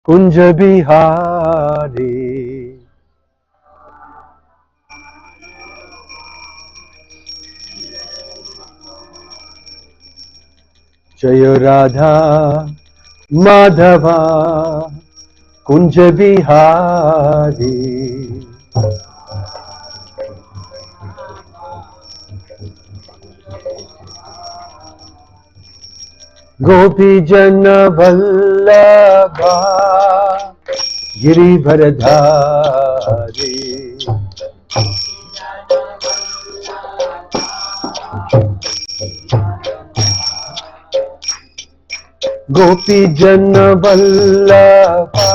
कुंज बिहारी। जय राधा माधवा कुंज बिहारी। गोपी जन वल्लभा गिरिवरधारी। गोपी जन वल्लभा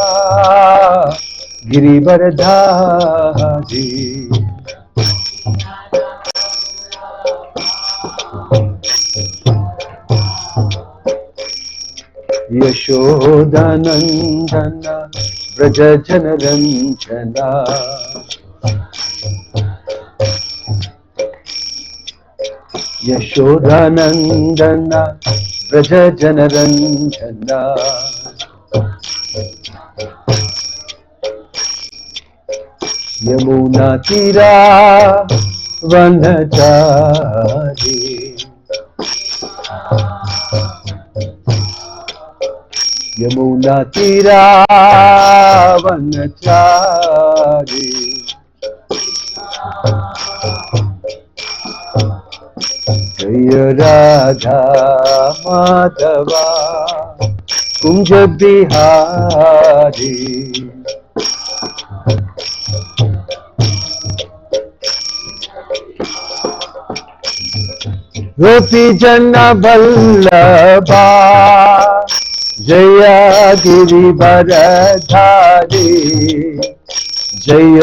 गिरिवरधारी। यशोदानंदन व्रज जनरंजना। यशोदानंदन व्रज जनरंजना। यमुना तीरा वनचारी। यमुना तीरा वनचारी। जय राधा माधवा कुंज बिहारी। गोपी जन वल्लभा जय गिरिवरधारी। जय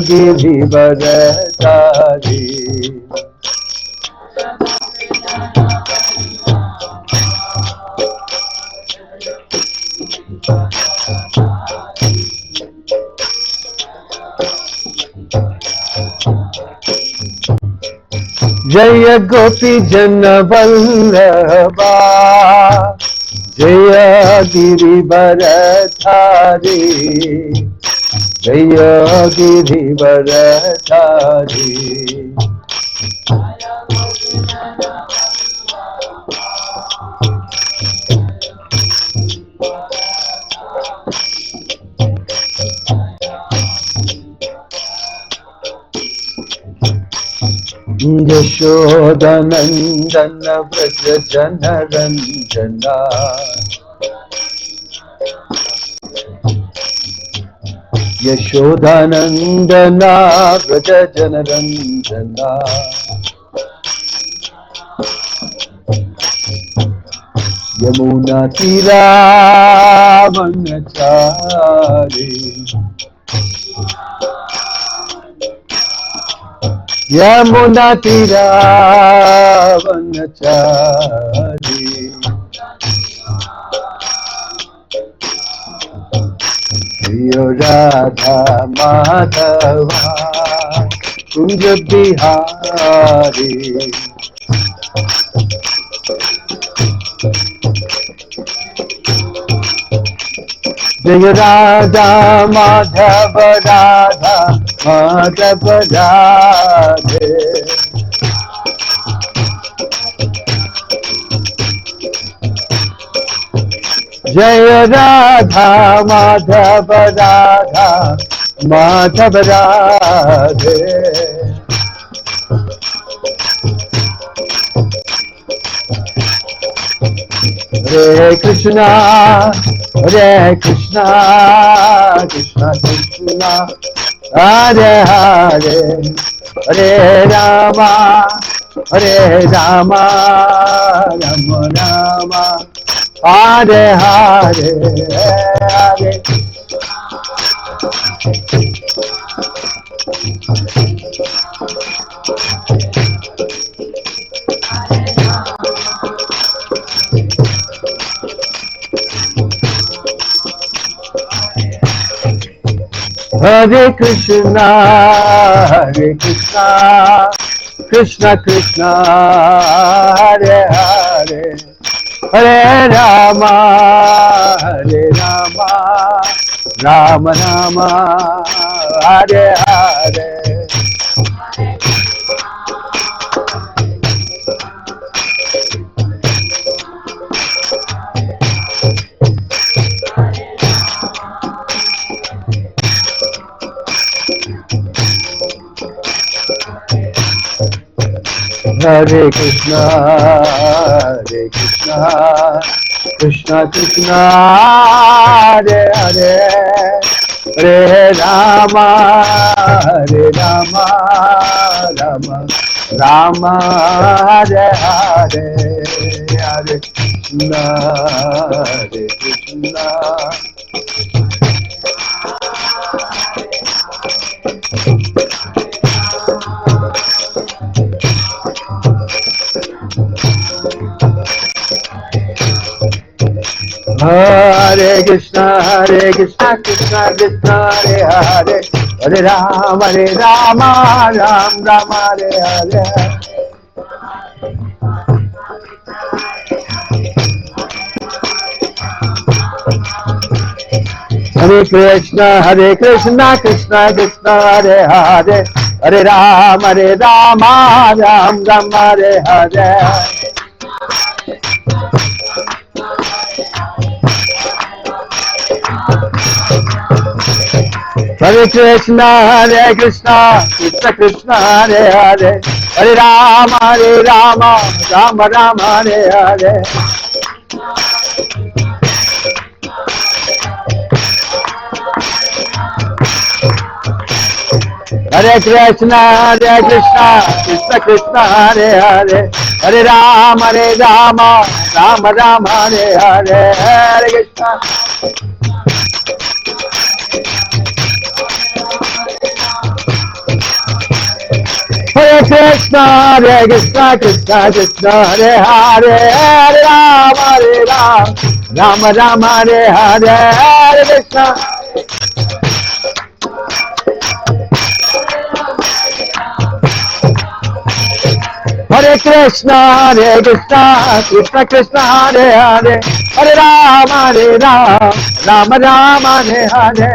गिरिवरधारी। जय गोपी जन वल्लभा जय गिरिवरधारी। जय गिरिवरधारी। यशोदानंदन व्रज जनरंजना। यशोदानंदन व्रज जनरंजना। यमुना तीरा वनचारी। यमुना तीरा वनचारी। जय राधा माधवा कुंज बिहारी। जय राधा माधव राधा माधव राधे। जय राधा माधव राधा माधव राधे। हरे कृष्णा कृष्णा कृष्णा हरे हरे। हरे Rama Ram Ram Hare Hare Hare. Hare Krishna Krishna Krishna Hare Hare Hare Rama Rama Rama, Hare Hare. Hare Krishna, Krishna Krishna, Hare Hare, Hare Rama, Rama Rama, Hare Hare, Hare Krishna, Krishna. Hare Krishna, Krishna Krishna, Hare Hare, Hare Rama, Rama Rama, Hare Hare. Hare Krishna, Krishna Krishna, Hare Hare, Hare Rama, Rama Rama, Hare Hare. Hare Krishna, Krishna Krishna, Hare Hare, Hare Rama, Rama Rama, Hare Hare. Hare Krishna, Krishna Krishna, Hare Hare, Hare Rama, Rama Rama, Hare Hare. Hare Krishna. Hare Krishna, Krishna Krishna, Hare Hare, Hare Rama, Rama Rama, Hare Hare. Hare Krishna. Hare Krishna, Krishna Krishna, Hare Hare, Hare Rama, Rama Rama, Hare Hare.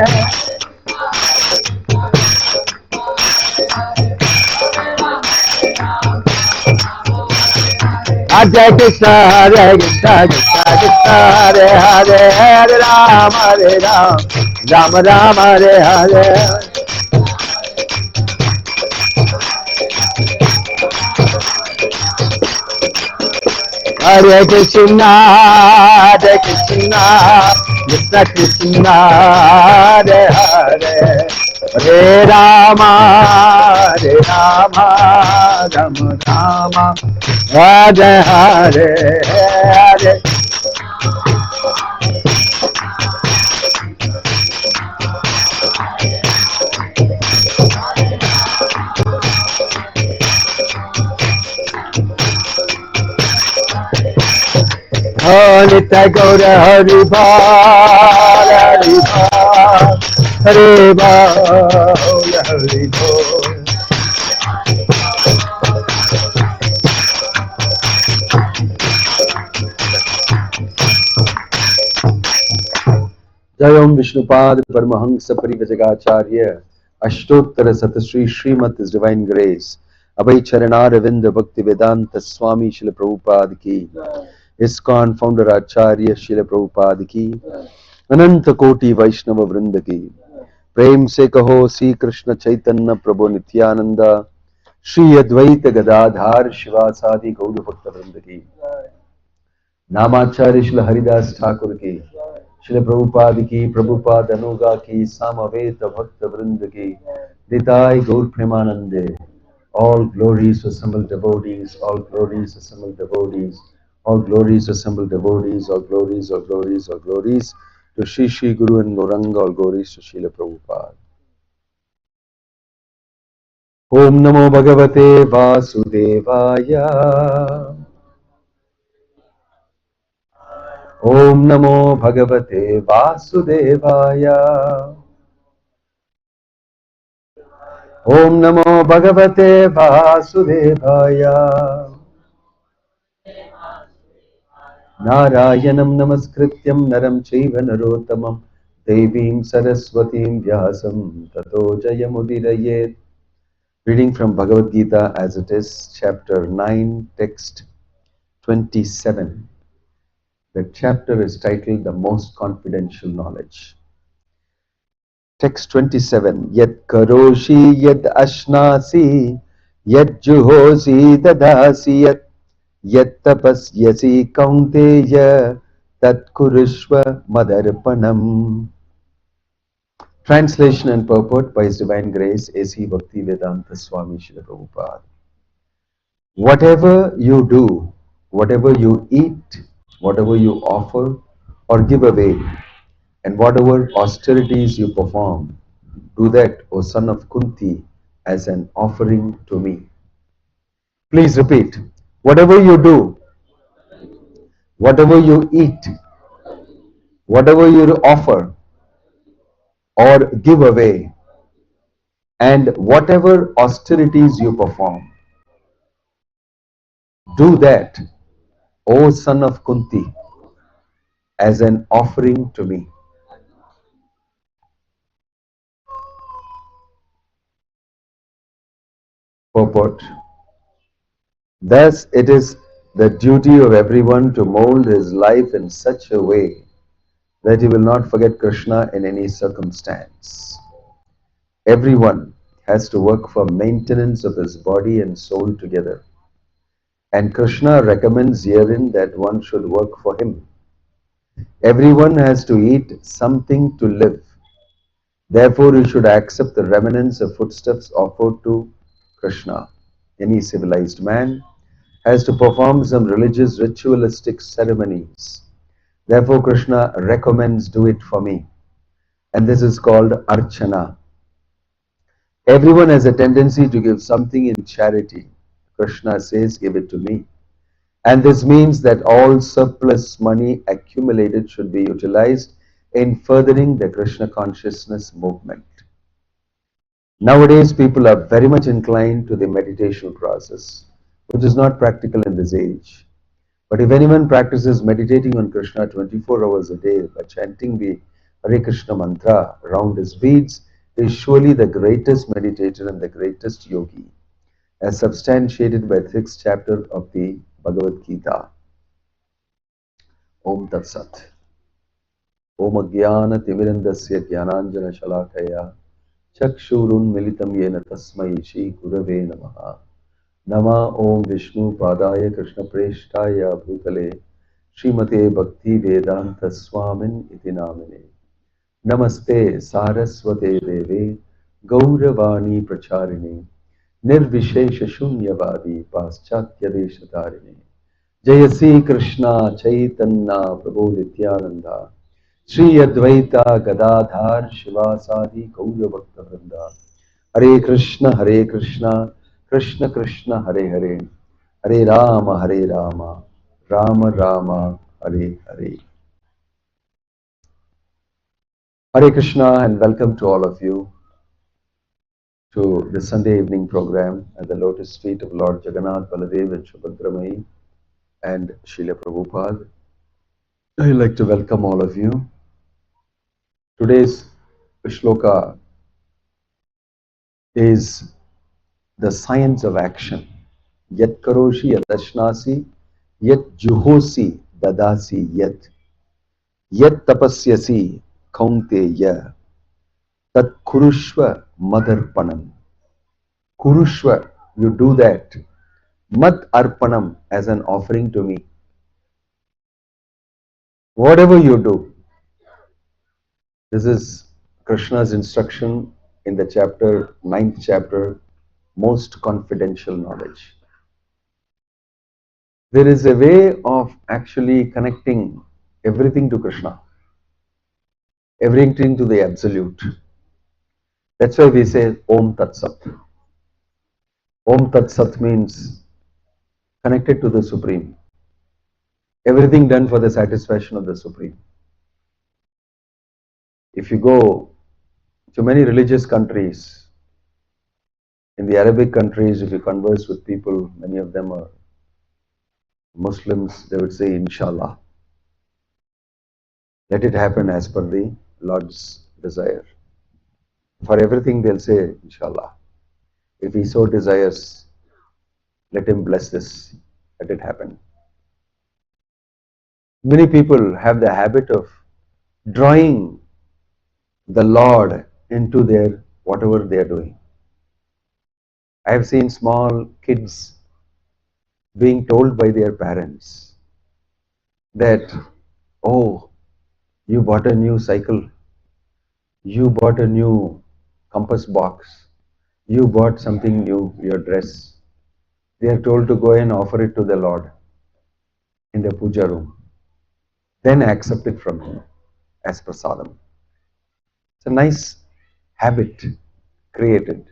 Hare Krishna, Krishna Hare Hare, Hare Rama, Rama Rama, Hare Hare. Hare Krishna, Krishna Krishna, Hare Hare, Hare Rama, Rama Rama, Hare Hare, Hare. Nitya Gaura Hari Bol, Hari Bol, Hari Bol. Jayam Vishnupad Paramahansa Parivajagacharya Ashtottara Satasri Srimad His Divine Grace Abhay Charanaravinda Bhakti Vedanta Swami Srila Prabhupada Ki ISKCON Founder Acharya Srila Prabhupada Ki Ananta Koti Vaishnava Vrinda Ki Prem Se Kaho Sri Krishna Chaitanya Prabhu Nityananda Shri Advaita Gadadhar Shivasadi Gauda Bhakta Vrinda Ki Namacharya Srila Haridas Thakur Ki Srila Prabhupada Ki Prabhupada Anuga Ki Samaveta Bhakta Vrinda Ki Nitai Gaur Premanande. All glories assembled devotees, all glories assembled devotees, all glories assembled devotees, all glories, all glories, all glories to Shri Shri Guru and Gauranga, all glories to Srila Prabhupada. Om Namo Bhagavate Vasudevaya. Om Namo Bhagavate Vasudevaya. Om Namo Bhagavate Vasudevaya. Narayanam Namaskrityam Naram Chaiva Narottamam Devim Saraswatim Vyasam Tato Jayamudirayet. Reading from Bhagavad Gita as it is, chapter 9, text 27. The chapter is titled The Most Confidential Knowledge. Text 27. Yat karoshi yat ashnasi yat juhosi dadasi yat tapasyasi kaunteya tat kurushva madarpanam. Translation and purport by His Divine Grace A.C. Bhakti Vedanta Swami Srila Prabhupada. Whatever you do, whatever you eat, whatever you offer or give away, and whatever austerities you perform, do that, O son of Kunti, as an offering to me. Please repeat. Whatever you do, whatever you eat, whatever you offer or give away, and whatever austerities you perform, do that, O son of Kunti, as an offering to me. Purport. Thus it is the duty of everyone to mold his life in such a way that he will not forget Krishna in any circumstance. Everyone has to work for maintenance of his body and soul together. And Krishna recommends herein that one should work for him. Everyone has to eat something to live. Therefore, you should accept the remnants of foodstuffs offered to Krishna. Any civilized man has to perform some religious ritualistic ceremonies. Therefore, Krishna recommends do it for me. And this is called Archana. Everyone has a tendency to give something in charity. Krishna says, give it to me. And this means that all surplus money accumulated should be utilized in furthering the Krishna consciousness movement. Nowadays, people are very much inclined to the meditation process, which is not practical in this age. But if anyone practices meditating on Krishna 24 hours a day by chanting the Hare Krishna mantra around his beads, is surely the greatest meditator and the greatest yogi, as substantiated by the 6th chapter of the Bhagavad Gita. Om Tat Sat. Om Agyana Timirandasya Jnananjana Shalakaya Chakshurun Militam Yena Tasmai Shri Gurave Namaha. Nama Om Vishnu Padaya Krishna Preshtaya Bhutale Srimate Bhakti Vedanta Swamin Iti Namine. Namaste Saraswate Deve Gauravani Pracharini Nirvishesha Shunyavadi Paschatya Deshatarine. Jayasi Krishna Chaitanya Prabhu Nityananda Shri Advaita Gadadhar Shivasadi Gaura Bhakta Vrinda. Hare Krishna Krishna Krishna Hare Hare Hare Rama Rama Rama Hare Hare. Hare Krishna and welcome to all of you to the Sunday evening program at the lotus feet of Lord Jagannath, Baladev and Subhadramai and Srila Prabhupada. I'd like to welcome all of you. Today's shloka is the science of action. Yat karoshi yat ashnasi yat juhosi dadasi yat tapasyasi kaunteya tat kurushva madarpanam. Kurushva, you do that. Mad arpanam, as an offering to me. Whatever you do. This is Krishna's instruction in the chapter, 9th chapter, most confidential knowledge. There is a way of actually connecting everything to Krishna, everything to the Absolute. That's why we say Om Tat Sat. Om Tat Sat means connected to the Supreme. Everything done for the satisfaction of the Supreme. If you go to many religious countries, in the Arabic countries, if you converse with people, many of them are Muslims, they would say, Inshallah. Let it happen as per the Lord's desire. For everything they'll say, Inshallah. If he so desires, let him bless this, let it happen. Many people have the habit of drawing the Lord into their whatever they are doing. I have seen small kids being told by their parents that, oh, you bought a new cycle, you bought a new compass box, you bought something new, your dress. They are told to go and offer it to the Lord in the puja room. Then accept it from him as prasadam. It's a nice habit created.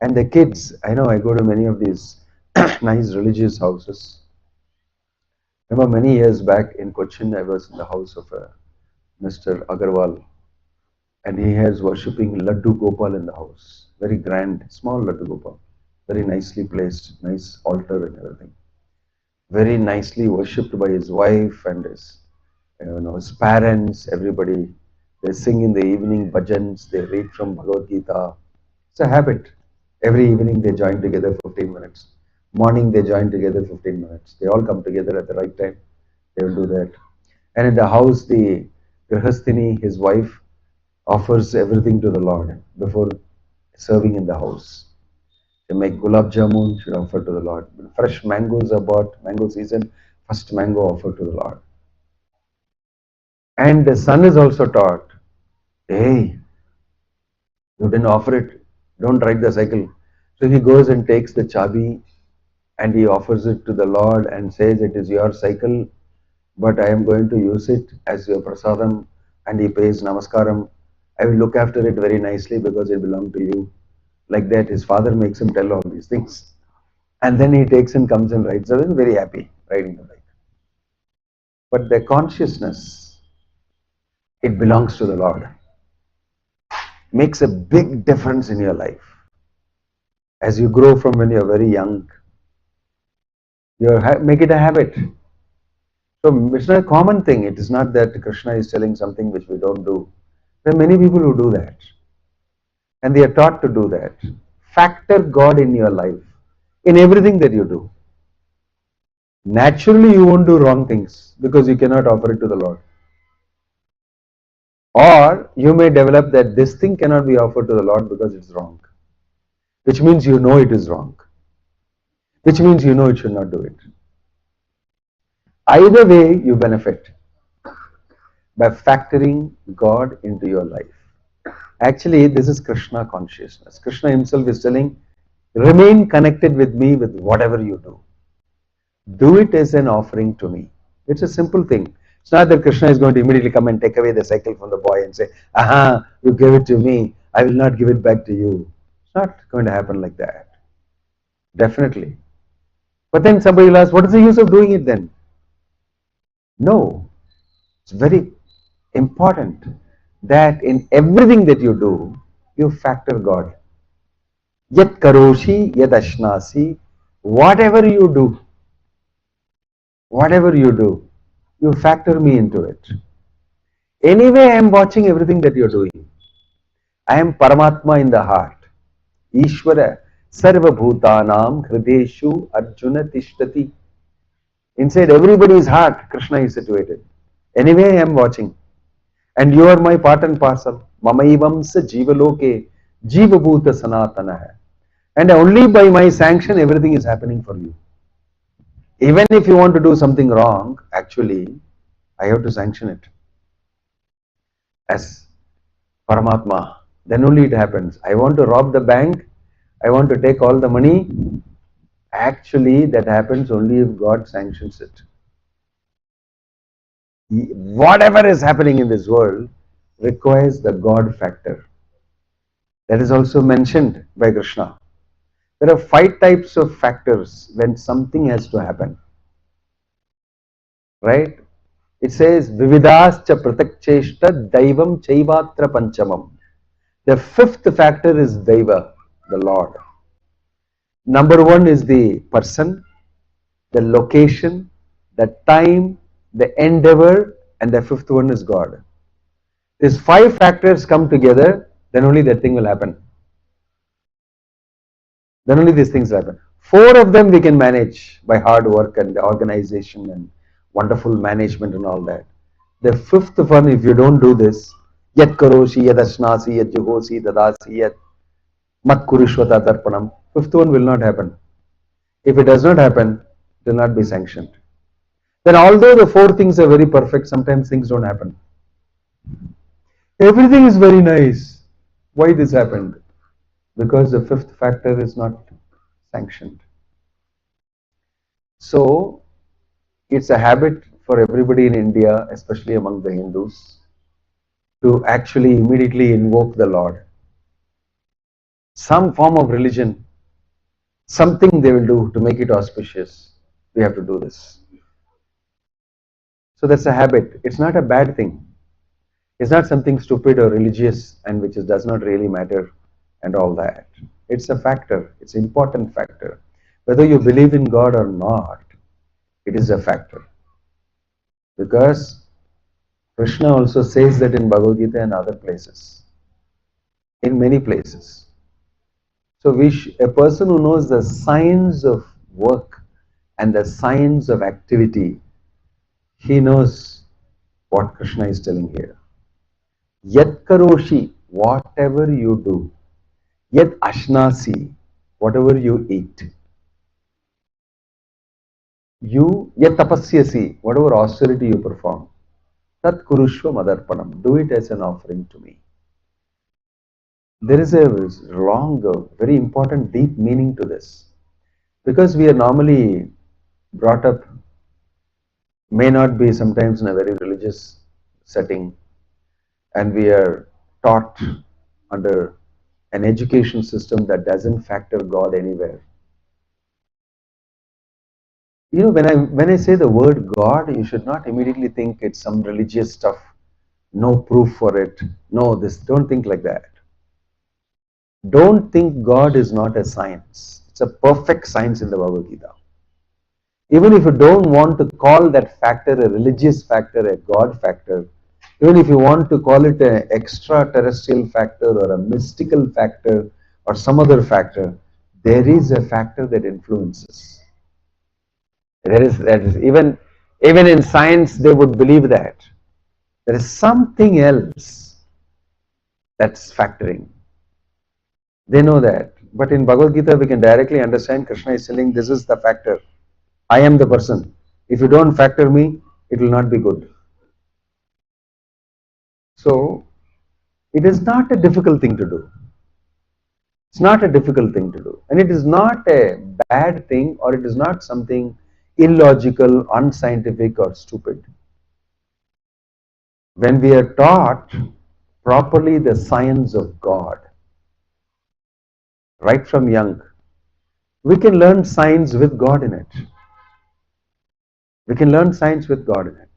And the kids, I know I go to many of these nice religious houses. Remember many years back in Cochin, I was in the house of a Mr. Agarwal, and he has worshipping Laddu Gopal in the house. Very grand, small Laddu Gopal, very nicely placed, nice altar and everything. Very nicely worshipped by his wife and his parents, everybody. They sing in the evening bhajans, they read from Bhagavad Gita. It's a habit. Every evening they join together 15 minutes. Morning they join together 15 minutes. They all come together at the right time. They will do that. And in the house, the Grihasthini, his wife, offers everything to the Lord before serving in the house. They make gulab jamun, should offer to the Lord. Fresh mangoes are bought, mango season, first mango offered to the Lord. And the son is also taught, hey, you didn't offer it, don't ride the cycle. So he goes and takes the chabi and he offers it to the Lord and says, it is your cycle, but I am going to use it as your prasadam, and he pays namaskaram. I will look after it very nicely because it belongs to you. Like that, his father makes him tell all these things. And then he takes and comes and rides. So he's very happy riding the bike. But the consciousness, it belongs to the Lord, makes a big difference in your life. As you grow from when you are very young, make it a habit. So it's not a common thing. It is not that Krishna is telling something which we don't do. There are many people who do that. And they are taught to do that. Factor God in your life, in everything that you do. Naturally, you won't do wrong things because you cannot offer it to the Lord. Or you may develop that this thing cannot be offered to the Lord because it's wrong. Which means you know it is wrong. Which means you know it should not do it. Either way, you benefit by factoring God into your life. Actually, this is Krishna consciousness. Krishna himself is telling, remain connected with me with whatever you do. Do it as an offering to me. It's a simple thing. It's not that Krishna is going to immediately come and take away the cycle from the boy and say, aha, you gave it to me, I will not give it back to you. It's not going to happen like that. Definitely. But then somebody will ask, what is the use of doing it then? No. It's very important that in everything that you do, you factor God. Yat karoshi, yat ashnasi, whatever you do, you factor me into it. Anyway, I am watching everything that you are doing. I am Paramatma in the heart. Ishvara sarva bhutanam hrideshu arjuna tishtati. Inside everybody's heart, Krishna is situated. Anyway, I am watching. And you are my part and parcel. Mamaivam sa jivaloke jivabhuta sanatana. And only by my sanction, everything is happening for you. Even if you want to do something wrong, actually, I have to sanction it. As Paramatma, then only it happens. I want to rob the bank, I want to take all the money. Actually, that happens only if God sanctions it. Whatever is happening in this world requires the God factor. That is also mentioned by Krishna. There are 5 types of factors when something has to happen. Right? It says, Vividascha pratakcheshta daivam chaivatra panchamam. The 5th factor is Daiva, the Lord. Number 1 is the person, the location, the time, the endeavor, and the 5th one is God. These 5 factors come together, then only that thing will happen. Then only these things happen. 4 of them we can manage by hard work and organization and wonderful management and all that. The 5th one, if you don't do this, yat karoshi, yat ashnasi, yat juhosi, dadasi, yat mat kurishvata tarpanam. 5th one will not happen. If it does not happen, it will not be sanctioned. Then although the 4 things are very perfect, sometimes things don't happen. Everything is very nice. Why this happened? Because the 5th factor is not sanctioned. So, it's a habit for everybody in India, especially among the Hindus, to actually immediately invoke the Lord. Some form of religion, something they will do to make it auspicious. We have to do this. So that's a habit. It's not a bad thing. It's not something stupid or religious and which does not really matter and all that. It's a factor. It's an important factor. Whether you believe in God or not, it is a factor. Because Krishna also says that in Bhagavad Gita and other places. In many places. So a person who knows the science of work and the science of activity, he knows what Krishna is telling here. Yat karoshi, whatever you do. Yat ashnasi, whatever you eat. Yat tapasyasi, whatever austerity you perform. Tat kurushva madarpanam, do it as an offering to me. There is a long, very important, deep meaning to this. Because we are normally brought up, may not be sometimes in a very religious setting, and we are taught under an education system that doesn't factor God anywhere. You know, when I say the word God, you should not immediately think it's some religious stuff, no proof for it. No, don't think like that. Don't think God is not a science. It's a perfect science in the Bhagavad Gita. Even if you don't want to call that factor a religious factor, a God factor, even if you want to call it an extraterrestrial factor or a mystical factor or some other factor, there is a factor that influences. That is even in science they would believe that. There is something else that's factoring. They know that. But in Bhagavad Gita we can directly understand Krishna is telling this is the factor. I am the person. If you don't factor me, it will not be good. So, it is not a difficult thing to do. It's not a difficult thing to do. And it is not a bad thing or it is not something illogical, unscientific or stupid. When we are taught properly the science of God, right from young, we can learn science with God in it. We can learn science with God in it.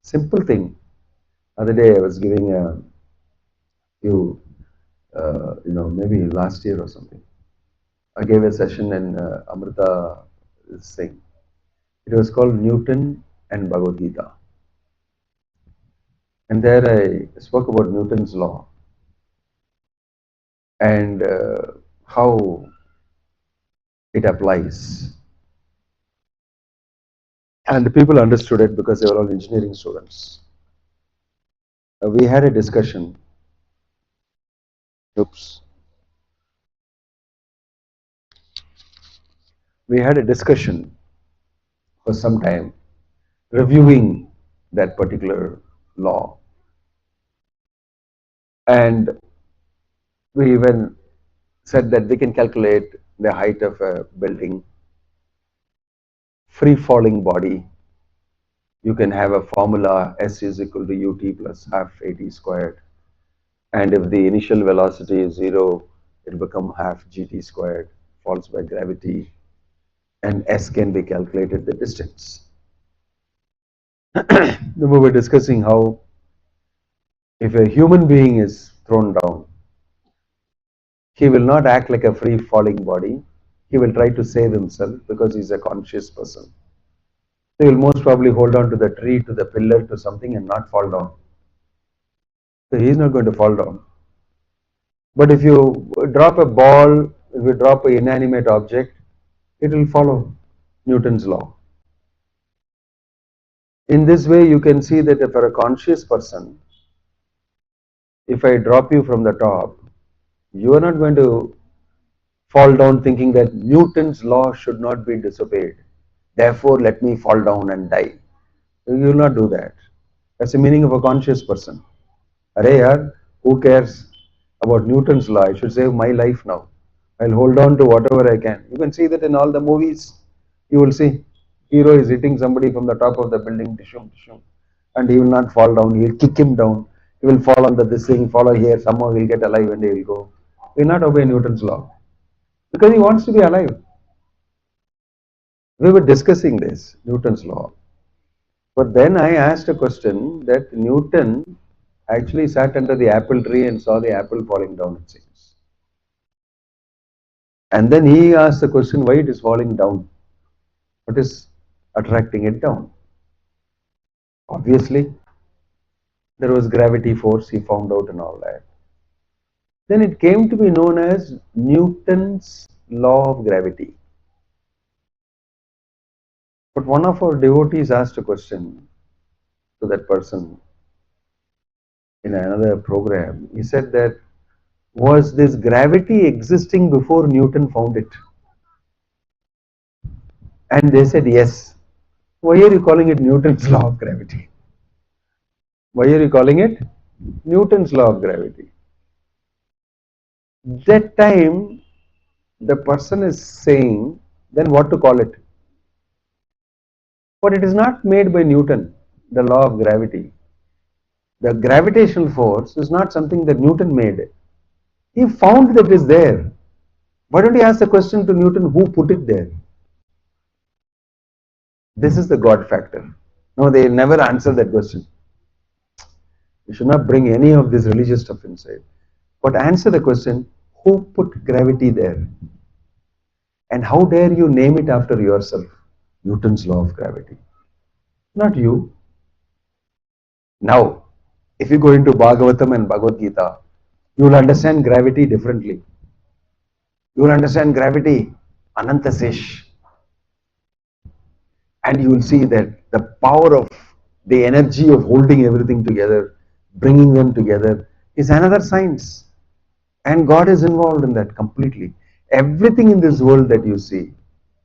Simple thing. Other day I was giving a few, maybe last year or something. I gave a session in Amrita thing. It was called Newton and Bhagavad Gita. And there I spoke about Newton's law and how it applies. And the people understood it because they were all engineering students. We had a discussion. We had a discussion for some time, reviewing that particular law. And we even said that we can calculate the height of a building, free falling body. You can have a formula S is equal to ut plus half at squared. And if the initial velocity is 0, it will become half gt squared, falls by gravity. And S can be calculated the distance. We were discussing how if a human being is thrown down, he will not act like a free falling body. He will try to save himself because he is a conscious person. He will most probably hold on to the tree, to the pillar, to something and not fall down. So he is not going to fall down. But if you drop a ball, if you drop an inanimate object, it will follow Newton's law. In this way, you can see that for a conscious person, if I drop you from the top, you are not going to fall down thinking that Newton's law should not be disobeyed. Therefore, let me fall down and die. You will not do that. That's the meaning of a conscious person. Hare, yaar, who cares about Newton's law? I should save my life now. I'll hold on to whatever I can. You can see that in all the movies. You will see hero is hitting somebody from the top of the building, dishum, dishum, and he will not fall down. He'll kick him down. He will fall under this thing, follow here. Somehow he'll get alive and he will go. He will not obey Newton's law because he wants to be alive. We were discussing this, Newton's law. But then I asked a question that Newton actually sat under the apple tree and saw the apple falling down, it seems. And then he asked the question why it is falling down. What is attracting it down? Obviously, there was gravity force, he found out and all that. Then it came to be known as Newton's law of gravity. But one of our devotees asked a question to that person in another program. He said that, was this gravity existing before Newton found it? And they said yes. Why are you calling it Newton's law of gravity? Why are you calling it Newton's law of gravity? That time the person is saying, then what to call it? But it is not made by Newton, the law of gravity. The gravitational force is not something that Newton made. He found that it is there. Why don't you ask the question to Newton, who put it there? This is the God factor. No, they never answer that question. You should not bring any of this religious stuff inside. But answer the question, who put gravity there? And how dare you name it after yourself? Newton's law of gravity. Not you. Now, if you go into Bhagavatam and Bhagavad Gita, you will understand gravity differently. You will understand gravity, Anantasesh. And you will see that the power of the energy of holding everything together, bringing them together, is another science. And God is involved in that completely. Everything in this world that you see,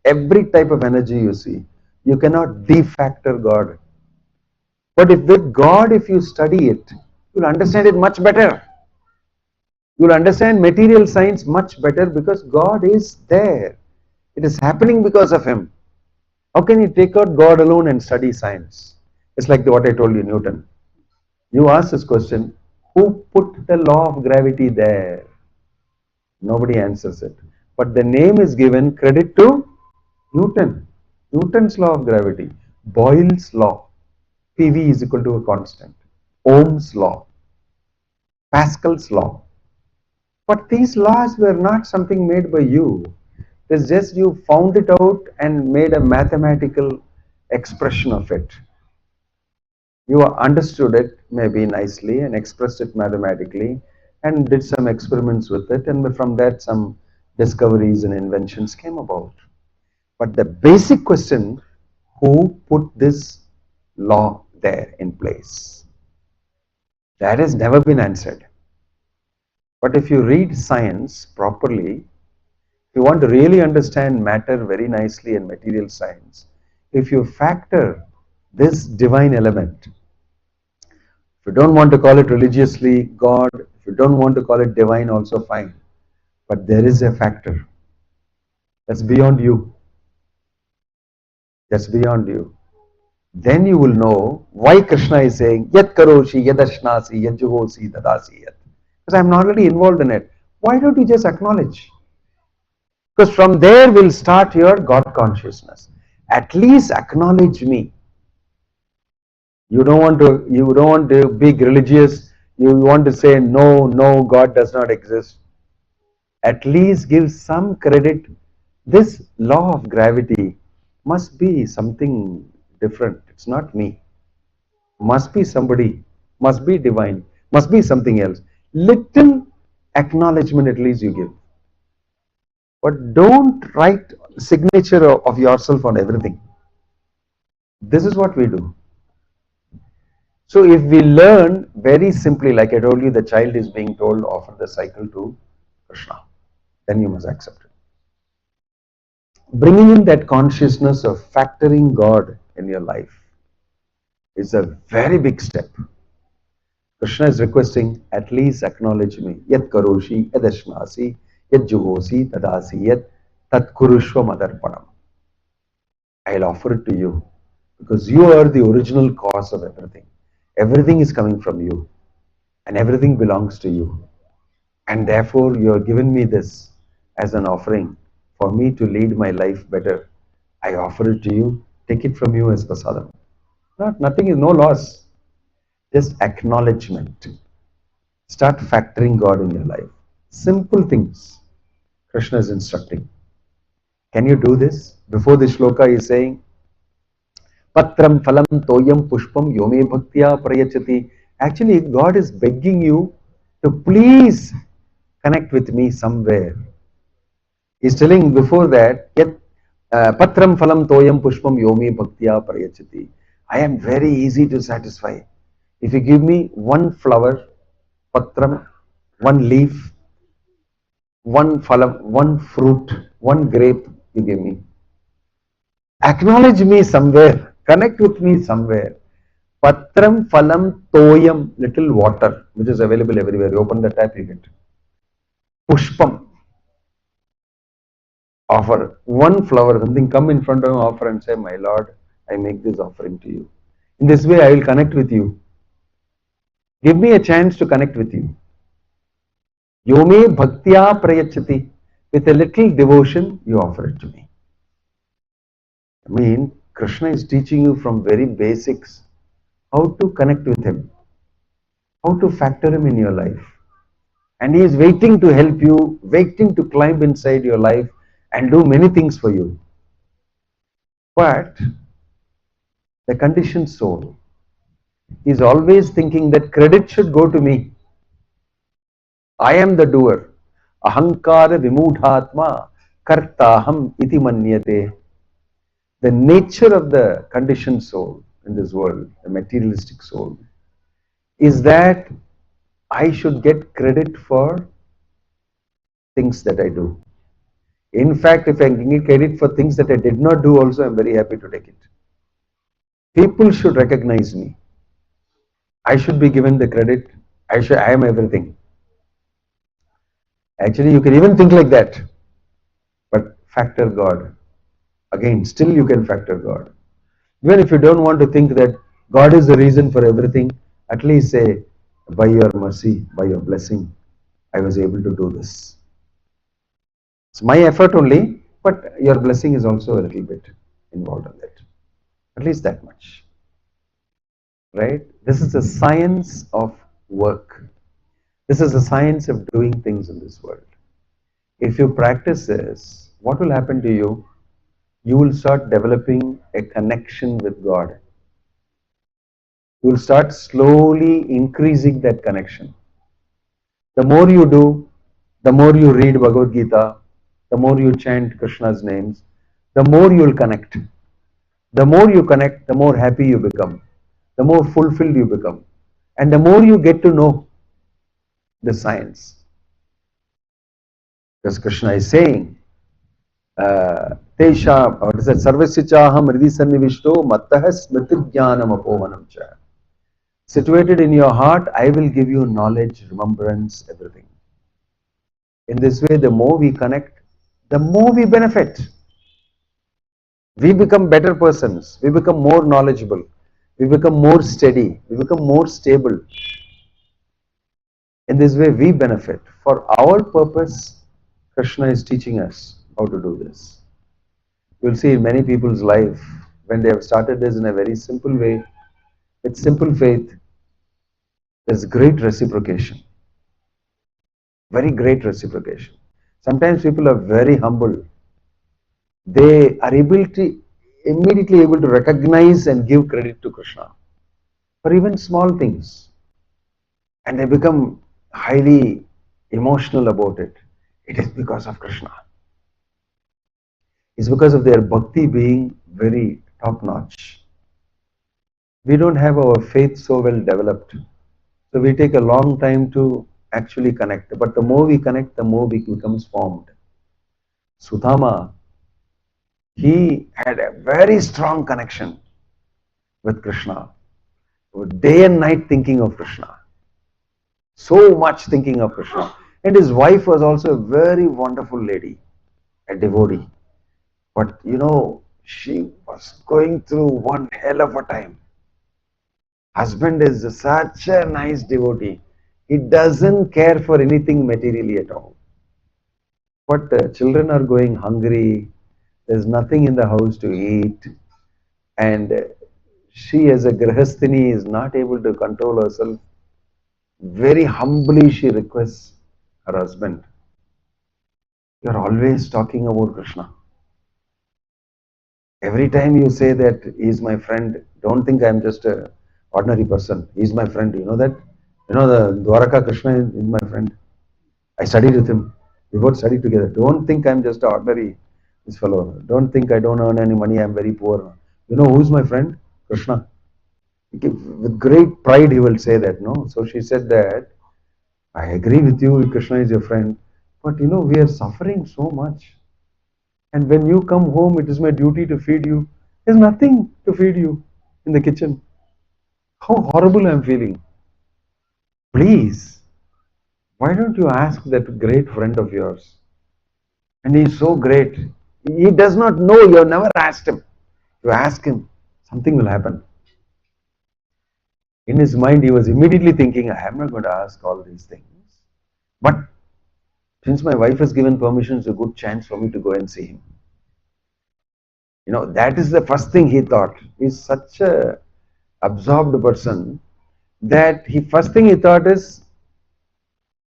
every type of energy you see, you cannot defactor God. But if with God, if you study it, you'll understand it much better. You'll understand material science much better because God is there. It is happening because of Him. How can you take out God alone and study science? It's like what I told you, Newton. You ask this question, who put the law of gravity there? Nobody answers it. But the name is given credit to Newton. Newton's law of gravity. Boyle's law. PV is equal to a constant. Ohm's law. Pascal's law. But these laws were not something made by you. It's just you found it out and made a mathematical expression of it. You understood it maybe nicely and expressed it mathematically and did some experiments with it, and from that some discoveries and inventions came about. But the basic question, who put this law there in place? That has never been answered. But if you read science properly, if you want to really understand matter very nicely and material science, if you factor this divine element, if you don't want to call it religiously God, if you don't want to call it divine, also fine. But there is a factor that's beyond you. That's beyond you. Then you will know why Krishna is saying, Yat karoshi, yadashnasi, yadjuhosi, dadasi yat. Because I'm already involved in it. Why don't you just acknowledge? Because from there will start your God consciousness. At least acknowledge me. You don't want to be religious. You want to say no, God does not exist. At least give some credit. This law of gravity must be something different. It's not me. Must be somebody. Must be divine. Must be something else. Little acknowledgement at least you give. But don't write signature of yourself on everything. This is what we do. So if we learn very simply, like I told you, the child is being told, offer the cycle to Krishna, then you must accept it. Bringing in that consciousness of factoring God in your life is a very big step. Krishna is requesting, at least acknowledge me. Yat karoshi, yad ashnasi, yad juhosi, tadasi, yat tat kurushva madarpanam. I'll offer it to you because you are the original cause of everything. Everything is coming from you and everything belongs to you. And therefore you have given me this as an offering for me to lead my life better. I offer it to you. Take it from you as prasadam. Nothing is no loss. Just acknowledgement. Start factoring God in your life. Simple things. Krishna is instructing. Can you do this? Before the shloka he is saying, Patram phalam toyam pushpam yome bhaktya prayachati. Actually, God is begging you to please connect with me somewhere. He's telling before that, Yat patram phalam toyam pushpam yome bhaktya prayachati. I am very easy to satisfy. If you give me one flower, patram, one leaf, one phalam, one fruit, one grape, you give me. Acknowledge me somewhere. Connect with me somewhere. Patram, phalam, toyam, little water, which is available everywhere. You open the tap, you get. Pushpam, offer. One flower, something, come in front of him, offer and say, my Lord, I make this offering to you. In this way, I will connect with you. Give me a chance to connect with you. Yome bhaktya prayachati. With a little devotion, you offer it to me. I mean, Krishna is teaching you from very basics how to connect with him, how to factor him in your life. And he is waiting to help you, waiting to climb inside your life and do many things for you. But the conditioned soul is always thinking that credit should go to me. I am the doer. Ahankara vimudhatma kartaham iti manyate. The nature of the conditioned soul in this world, the materialistic soul, is that I should get credit for things that I do. In fact, if I can get credit for things that I did not do also, I am very happy to take it. People should recognize me. I should be given the credit. I am everything. Actually, you can even think like that. But factor God. Again, still you can factor God. Even if you don't want to think that God is the reason for everything, at least say, by your mercy, by your blessing, I was able to do this. It's my effort only, but your blessing is also a little bit involved in that. At least that much. Right? This is the science of work. This is the science of doing things in this world. If you practice this, what will happen to you? You will start developing a connection with God. You will start slowly increasing that connection. The more you do, the more you read Bhagavad Gita, the more you chant Krishna's names, the more you will connect. The more you connect, the more happy you become, the more fulfilled you become, and the more you get to know the science. Because Krishna is saying, Tesha, what is that? Sarvasichaham Hridi Sannivishto Mattah Smritirjnanam Apovanam Cha. Situated in your heart, I will give you knowledge, remembrance, everything. In this way, the more we connect, the more we benefit. We become better persons. We become more knowledgeable. We become more steady. We become more stable. In this way, we benefit. For our purpose, Krishna is teaching us how to do this. You will see in many people's life, when they have started this in a very simple way, with simple faith, there is great reciprocation. Very great reciprocation. Sometimes people are very humble. They are immediately able to recognize and give credit to Krishna for even small things. and they become highly emotional about it. It is because of Krishna. It's because of their bhakti being very top notch. We don't have our faith so well developed. So we take a long time to actually connect. But the more we connect, the more we becomes formed. Sudama, he had a very strong connection with Krishna. Day and night thinking of Krishna. So much thinking of Krishna. And his wife was also a very wonderful lady, a devotee. But you know, she was going through one hell of a time. Husband is such a nice devotee. He doesn't care for anything materially at all. But children are going hungry. There's nothing in the house to eat. And she as a grihasthini is not able to control herself. Very humbly she requests her husband, "You're always talking about Krishna. Every time you say that he is my friend, don't think I'm just a ordinary person. He is my friend. You know that? You know the Dwaraka Krishna is my friend. I studied with him. We both studied together. Don't think I'm just an ordinary this fellow. Don't think I don't earn any money. I'm very poor. You know who's my friend? Krishna." With great pride he will say that, no? So she said that, "I agree with you, Krishna is your friend, but you know, we are suffering so much. And when you come home, it is my duty to feed you. There's nothing to feed you in the kitchen. How horrible I'm feeling. Please, why don't you ask that great friend of yours?" And he's so great. He does not know, you have never asked him. You ask him, something will happen. In his mind, he was immediately thinking, I am not going to ask all these things. But since my wife has given permission, it's a good chance for me to go and see him. You know, that is the first thing he thought. He's such a absorbed person that first thing he thought is,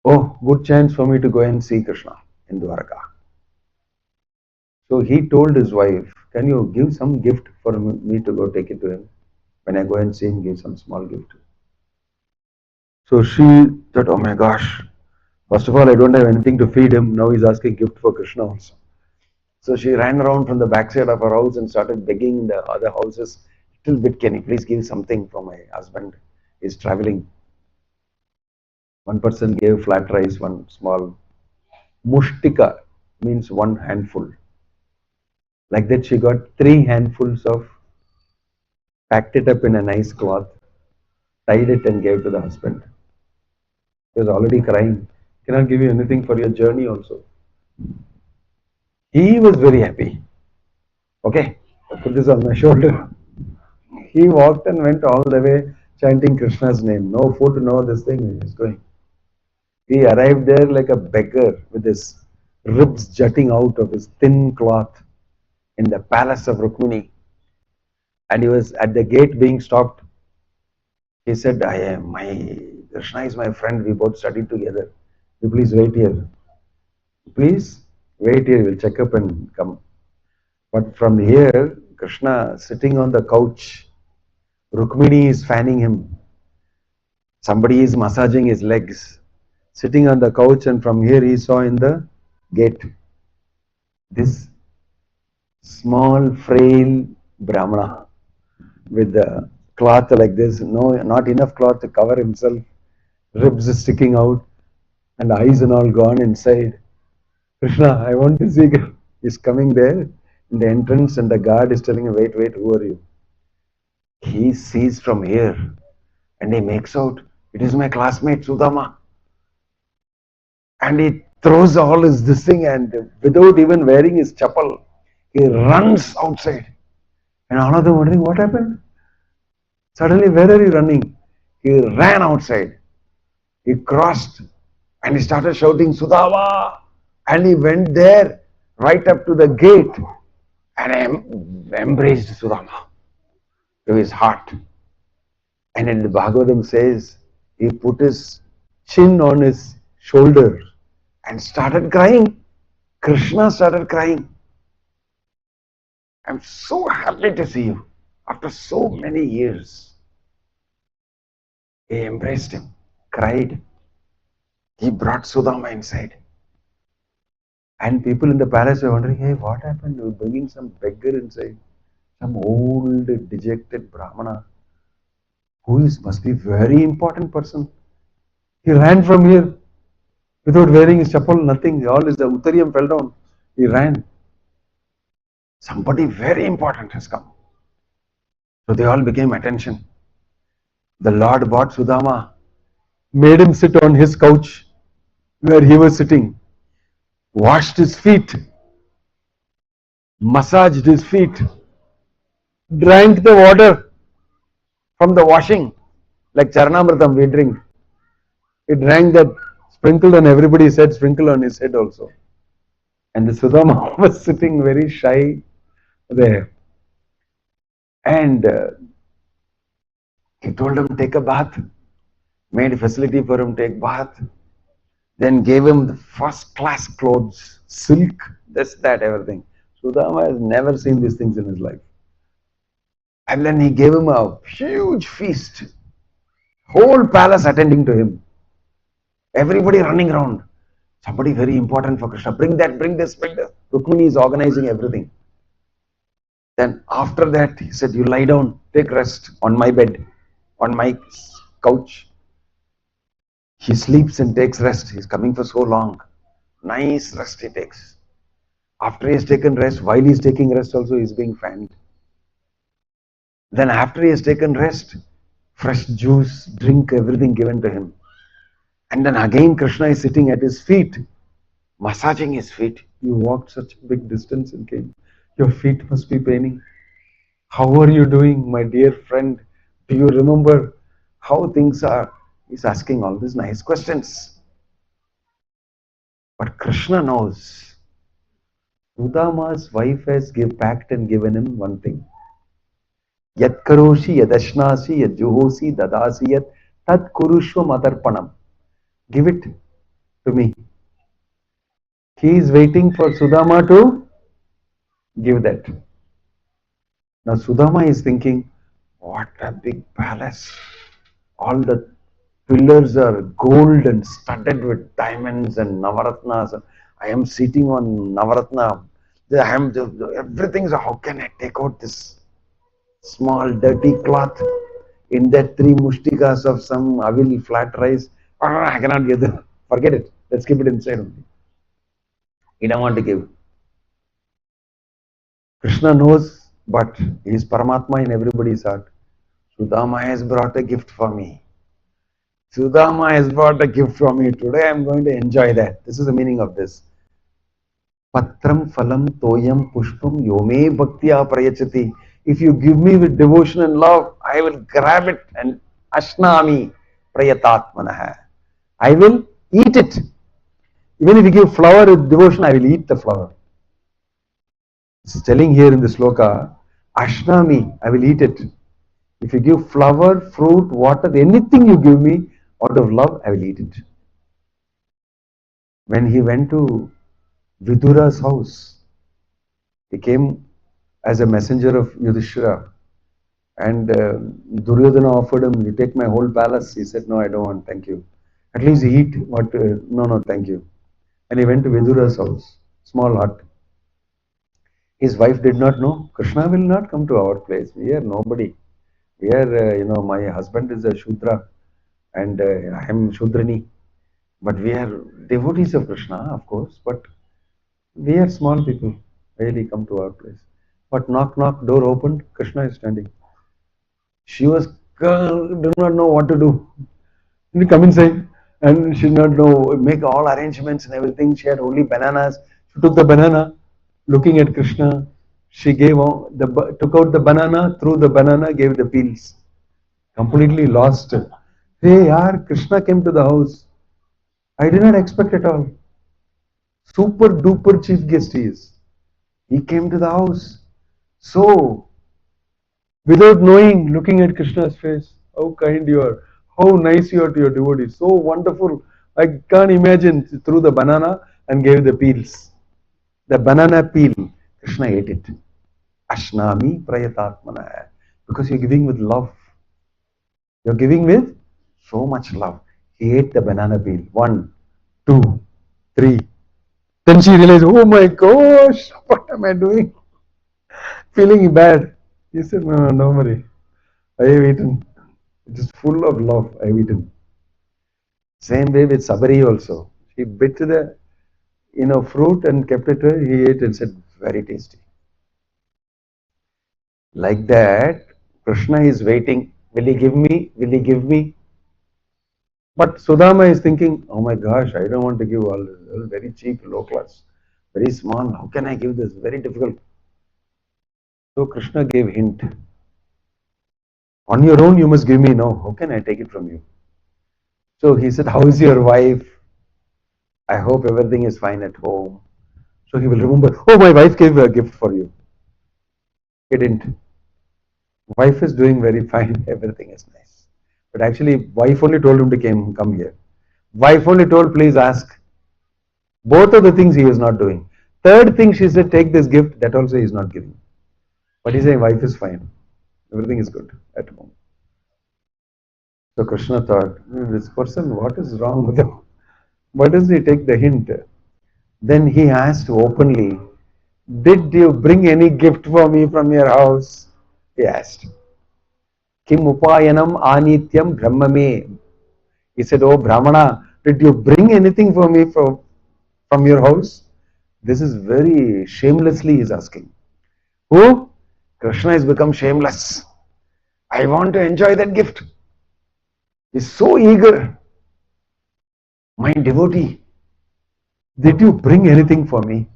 oh, good chance for me to go and see Krishna in Dwaraka. So he told his wife, can you give some gift for me to go take it to him? When I go and see him, give some small gift. So she thought, oh my gosh, first of all, I don't have anything to feed him. Now he's asking gift for Krishna also. So she ran around from the backside of her house and started begging the other houses, little bit, can you please give something for my husband? He's traveling. One person gave flat rice, one small. Mushtika means one handful. Like that, she got 3 handfuls of, packed it up in a nice cloth, tied it and gave to the husband. He was already crying. Cannot give you anything for your journey also. He was very happy. Okay, I put this on my shoulder. He walked and went all the way chanting Krishna's name. No food, no this thing, he's going. He arrived there like a beggar with his ribs jutting out of his thin cloth in the palace of Rukmini. And he was at the gate being stopped. He said, Krishna is my friend, we both studied together. You please wait here. Please wait here, we'll check up and come. But from here, Krishna sitting on the couch, Rukmini is fanning him. Somebody is massaging his legs, sitting on the couch, and from here he saw in the gate this small, frail Brahmana with the cloth like this, no, not enough cloth to cover himself, ribs sticking out, and eyes and all gone inside. Krishna, I want to see. He's coming there in the entrance, and the guard is telling him, wait, who are you? He sees from here and he makes out, it is my classmate Sudama. And he throws all his this thing, and without even wearing his chappal, he runs outside. And all of them wondering, what happened? Suddenly, where are you running? He ran outside. He crossed and he started shouting, Sudama! And he went there right up to the gate and embraced Sudama to his heart. And in the Bhagavatam says, he put his chin on his shoulder and started crying. Krishna started crying. I'm so happy to see you after so many years. He embraced him. cried. He brought Sudama inside. And people in the palace were wondering, hey, what happened? You're bringing some beggar inside. Some old, dejected Brahmana. Must be very important person. He ran from here without wearing his chappal, nothing. All his uttariyam fell down. He ran. Somebody very important has come. So they all became attention. The Lord bought Sudama, made him sit on his couch where he was sitting, washed his feet, massaged his feet, drank the water from the washing, like Charanamritam we drink. He drank that, sprinkled on everybody's head, sprinkled on his head also. And the Sudama was sitting very shy there. And he told him, take a bath, made a facility for him to take bath, then gave him the first class clothes, silk, this, that, everything. Sudama has never seen these things in his life. And then he gave him a huge feast, whole palace attending to him. Everybody running around. Somebody very important for Krishna. Bring that, bring this, bring this. Rukmini is organizing everything. Then after that, he said, you lie down, take rest on my bed, on my couch. He sleeps and takes rest. He's coming for so long. Nice rest he takes. After he has taken rest, while he is taking rest also, he is being fanned. Then after he has taken rest, fresh juice, drink, everything given to him. And then again Krishna is sitting at his feet, massaging his feet. You walked such a big distance and came. Your feet must be paining. How are you doing, my dear friend? Do you remember how things are? He's asking all these nice questions. But Krishna knows. Sudama's wife has packed and given him one thing. Yat karoshi yadashnasi yad juhosi dadasi yat tad kurushva matarpanam. Give it to me. He is waiting for Sudama to give that. Now Sudama is thinking, what a big palace. All the pillars are gold and studded with diamonds and navaratnas. I am sitting on navaratna. Everything. So how can I take out this small dirty cloth in that 3 mushtikas of some avil flat rice? I cannot give them. Forget it. Let's keep it inside only. He don't want to give. Krishna knows, but he is Paramatma in everybody's heart. Sudama has brought a gift for me. Sudama has brought a gift for me. Today I am going to enjoy that. This is the meaning of this. Patram phalam toyam pushpam yome bhaktya prayachati. If you give me with devotion and love, I will grab it and ashnami prayatatmanaha. I will eat it. Even if you give flower with devotion, I will eat the flower. It's telling here in the sloka, ashnami, I will eat it. If you give flower, fruit, water, anything you give me out of love, I will eat it. When he went to Vidura's house, he came as a messenger of Yudhishthira, and Duryodhana offered him, you take my whole palace. He said, no, I don't want, thank you. At least eat what, no, thank you. And he went to Vidura's house, small hut. His wife did not know, Krishna will not come to our place. We are nobody. We are, my husband is a Shudra and I am Shudrani. But we are devotees of Krishna, of course, but we are small people. Really come to our place. But knock, knock, door opened, Krishna is standing. She was, did not know what to do. She come inside and she did not know, make all arrangements and everything. She had only bananas. She took the banana, looking at Krishna. She took out the banana, threw the banana, gave the peels. Completely lost. Hey, yaar, Krishna came to the house. I did not expect at all. Super duper chief guest he is. He came to the house. So, without knowing, looking at Krishna's face, how kind you are, how nice you are to your devotees, so wonderful. I can't imagine. She threw the banana and gave the peels. The banana peel, Krishna ate it. Ashnami prayatatmana. Because you're giving with love. You're giving with so much love. He ate the banana peel. 1, 2, 3. Then she realized, oh my gosh, what am I doing? Feeling bad. He said, no, no, don't worry. I have eaten. It is full of love. I have eaten. Same way with Sabari also. He bit the fruit and kept it. He ate and said, very tasty. Like that, Krishna is waiting. Will he give me? Will he give me? But Sudama is thinking, oh my gosh, I don't want to give all this. Very cheap, low class, very small. How can I give this? Very difficult. So Krishna gave hint. On your own, you must give me. No, how can I take it from you? So he said, how is your wife? I hope everything is fine at home. So he will remember, oh, my wife gave a gift for you. He didn't. Wife is doing very fine. Everything is nice. But actually, wife only told him to come here. Wife only told, please ask. Both of the things he was not doing. Third thing, she said, take this gift. That also he is not giving. But he saying, wife is fine. Everything is good at home. So Krishna thought, this person, what is wrong with him? Why doesn't he take the hint? Then he asked openly, did you bring any gift for me from your house? He asked. Kim upayanam anityam brahmame. He said, oh Brahmana, did you bring anything for me from your house? This is very shamelessly he is asking. Who? Krishna has become shameless. I want to enjoy that gift. He is so eager. My devotee, did you bring anything for me?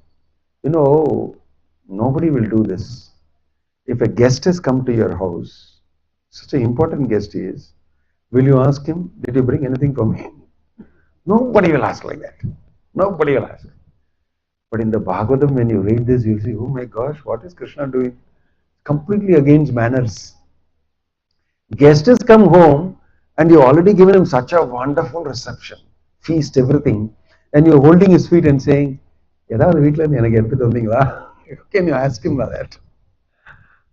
Nobody will do this. If a guest has come to your house, such an important guest he is, will you ask him, did you bring anything for me? Nobody will ask like that. Nobody will ask. But in the Bhagavatam, when you read this, you'll see, oh my gosh, what is Krishna doing? Completely against manners. Guest has come home and you already given him such a wonderful reception, feast, everything, and you're holding his feet and saying, how can you ask him like that?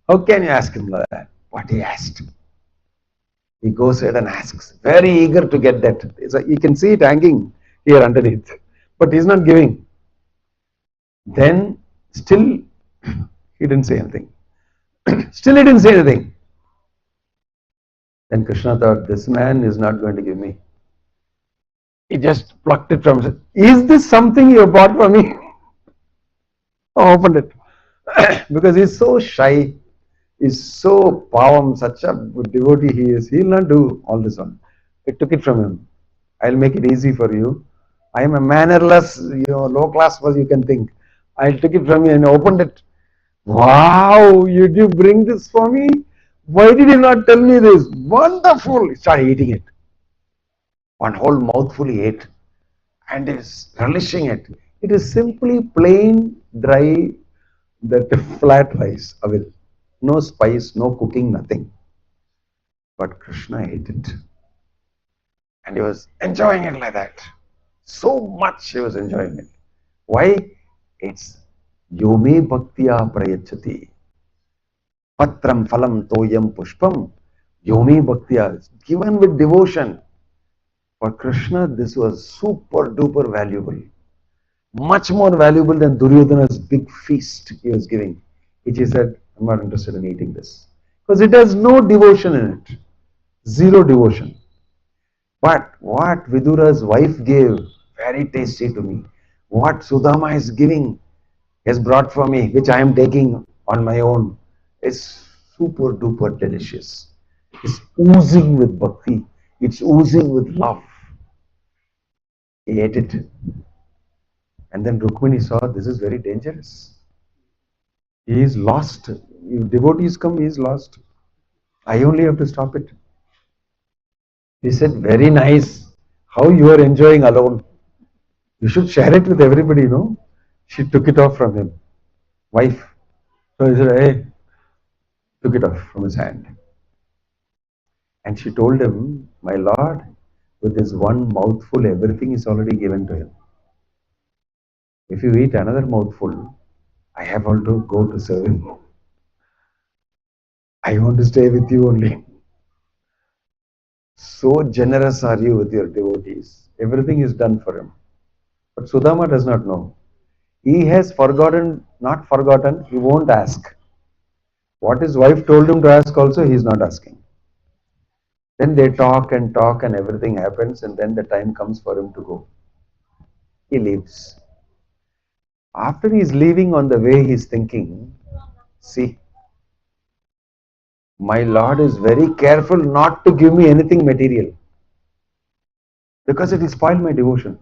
How can you ask him like that? What he asked. He goes ahead and asks, very eager to get that. You can see it hanging here underneath, but he's not giving. Then still he didn't say anything. Still he didn't say anything. Then Krishna thought, this man is not going to give me. He just plucked it from him. Is this something you bought for me? I opened it. Because he's so shy. He's so pavam, such a devotee he is. He'll not do all this one. I took it from him. I'll make it easy for you. I am a mannerless, low class person you can think. I took it from you and opened it. Wow, did you bring this for me? Why did you not tell me this? Wonderful. He started eating it. One whole mouthful he ate and is relishing it. It is simply plain, dry, that flat rice, avil. No spice, no cooking, nothing. But Krishna ate it. And he was enjoying it like that. So much he was enjoying it. Why? It's Yome Bhaktiya Prayachati. Patram Phalam Toyam Pushpam. Yome Bhaktiya. Given with devotion. For Krishna, this was super duper valuable. Much more valuable than Duryodhana's big feast he was giving. Which he said, I'm not interested in eating this. Because it has no devotion in it. Zero devotion. But what Vidura's wife gave, very tasty to me. What Sudama is giving, has brought for me, which I am taking on my own, is super duper delicious. It's oozing with bhakti. It's oozing with love. He ate it. And then Rukmini saw, this is very dangerous. He is lost. If devotees come, he is lost. I only have to stop it. He said, very nice. How you are enjoying alone. You should share it with everybody, no? She took it off from him. Wife. So he said, hey, took it off from his hand. And she told him, my lord, with this one mouthful, everything is already given to him. If you eat another mouthful, I have to go to serve him. I want to stay with you only. So generous are you with your devotees. Everything is done for him. But Sudama does not know. He has forgotten, not forgotten, he won't ask. What his wife told him to ask also, he is not asking. Then they talk and everything happens, and then the time comes for him to go. He leaves. After he is leaving, on the way he is thinking, see, my Lord is very careful not to give me anything material because it will spoil my devotion.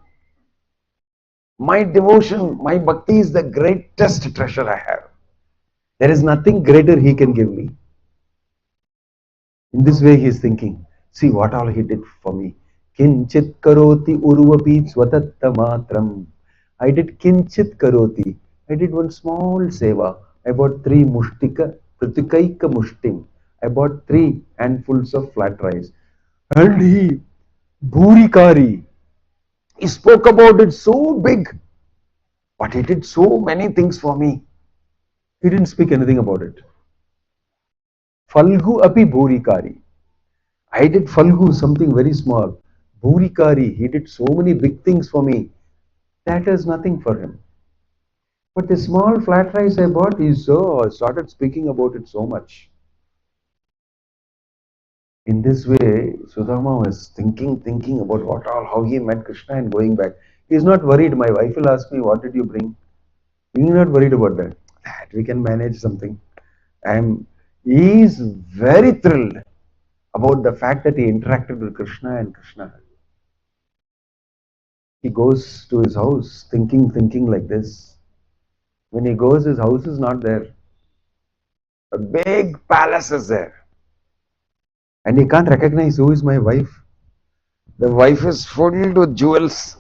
My devotion, my bhakti is the greatest treasure I have. There is nothing greater he can give me. In this way he is thinking, see what all he did for me. Kinchit karoti urvapi swatatta matram. I did kinchit karoti. I did one small seva. I bought 3 mushtika, pratikaika mushtim. I bought 3 handfuls of flat rice. And he, Bhurikari, he spoke about it so big. But he did so many things for me. He didn't speak anything about it. Falgu api Bhurikari. I did Falgu, something very small. Bhurikari, he did so many big things for me. That is nothing for him. But the small flat rice I bought, he started speaking about it so much. In this way, Sudama was thinking about how he met Krishna and going back. He is not worried. My wife will ask me, what did you bring? He is not worried about that. That we can manage something. He is very thrilled about the fact that he interacted with Krishna and Krishna. He goes to his house thinking like this. When he goes, his house is not there. A big palace is there. And he can't recognize who is my wife. The wife is filled with jewels.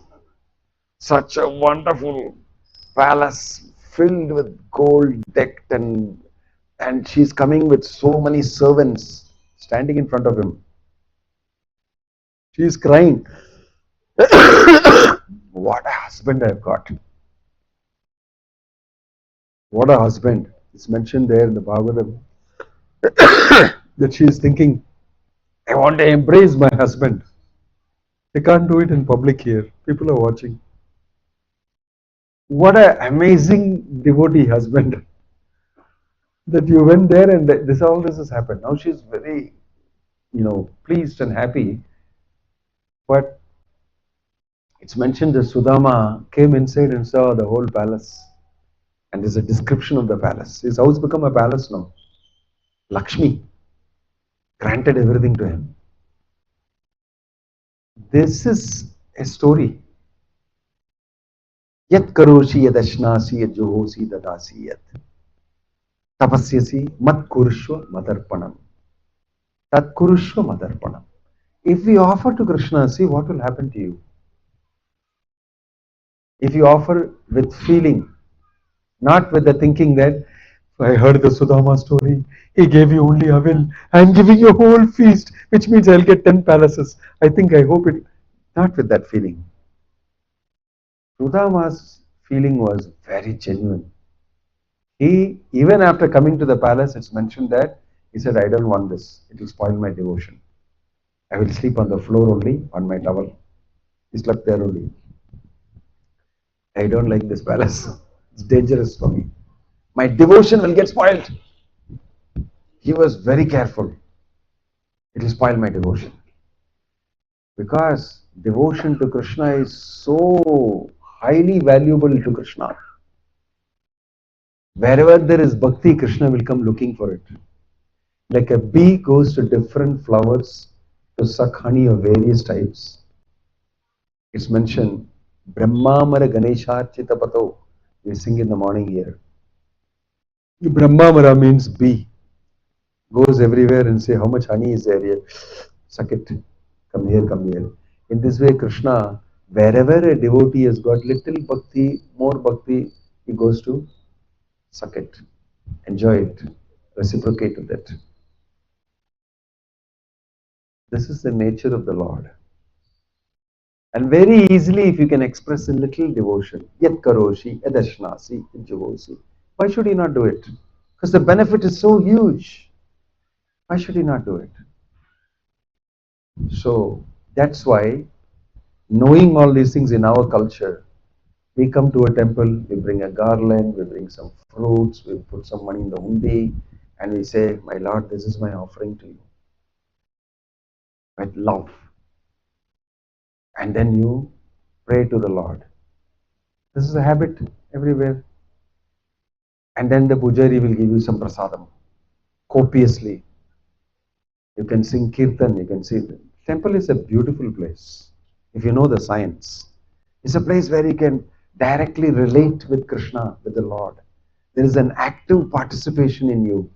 Such a wonderful palace filled with gold decked, and she's coming with so many servants standing in front of him. She is crying. What a husband I've got. What a husband. It's mentioned there in the Bhagavad that she is thinking, I want to embrace my husband. I can't do it in public here. People are watching. What an amazing devotee husband. That you went there and all this has happened. Now she's very, pleased and happy. But it's mentioned that Sudama came inside and saw the whole palace. And there's a description of the palace. His house become a palace now. Lakshmi granted everything to him. This is a story. Yat karoshi yadashnasi yad johosi dadasi yat. Tapasyasi mat kurushva madarpanam. Tat kurushva madarpanam. If we offer to Krishna, see what will happen to you. If you offer with feeling, not with the thinking that, I heard the Sudama story, he gave you only a will, I am giving you a whole feast, which means I'll get 10 palaces. I hope it, not with that feeling. Sudama's feeling was very genuine. He, even after coming to the palace, it's mentioned that he said, I don't want this, it will spoil my devotion. I will sleep on the floor only, on my towel. He slept there only. I don't like this palace. It's dangerous for me. My devotion will get spoiled. He was very careful. It will spoil my devotion. Because devotion to Krishna is so highly valuable to Krishna. Wherever there is bhakti, Krishna will come looking for it. Like a bee goes to different flowers to suck honey of various types. It's mentioned, Brahmamara Ganeshachita Pato. We sing in the morning here. Brahmamara means bee. Goes everywhere and say, how much honey is there here? Suck it. Come here, come here. In this way, Krishna, wherever a devotee has got little bhakti, more bhakti, he goes to suck it, enjoy it, reciprocate with it. This is the nature of the Lord. And very easily, if you can express a little devotion, yat karoshi, yadashnasi, javosi. Why should he not do it? Because the benefit is so huge. Why should he not do it? So that's why, knowing all these things in our culture, we come to a temple, we bring a garland, we bring some fruits, we put some money in the undi, and we say, "My Lord, this is my offering to you," with love. And then you pray to the Lord. This is a habit everywhere. And then the pujari will give you some prasadam, copiously. You can sing kirtan, you can see. The temple is a beautiful place. If you know the science, it's a place where you can directly relate with Krishna, with the Lord. There is an active participation in you.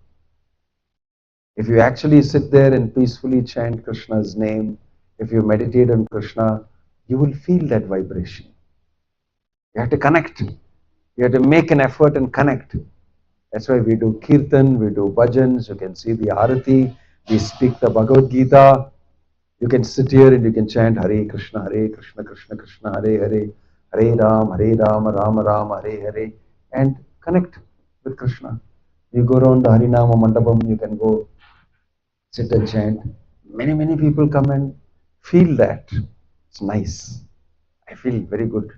If you actually sit there and peacefully chant Krishna's name, if you meditate on Krishna, you will feel that vibration. You have to connect. You have to make an effort and connect. That's why we do kirtan, we do bhajans, you can see the arati, we speak the Bhagavad Gita. You can sit here and you can chant Hare Krishna, Krishna Krishna, Hare Hare, Hare Ram, Rama Rama, Hare Hare, and connect with Krishna. You go around the Harinama Mandapam, you can go sit and chant. Many people come and feel that. It's nice. I feel very good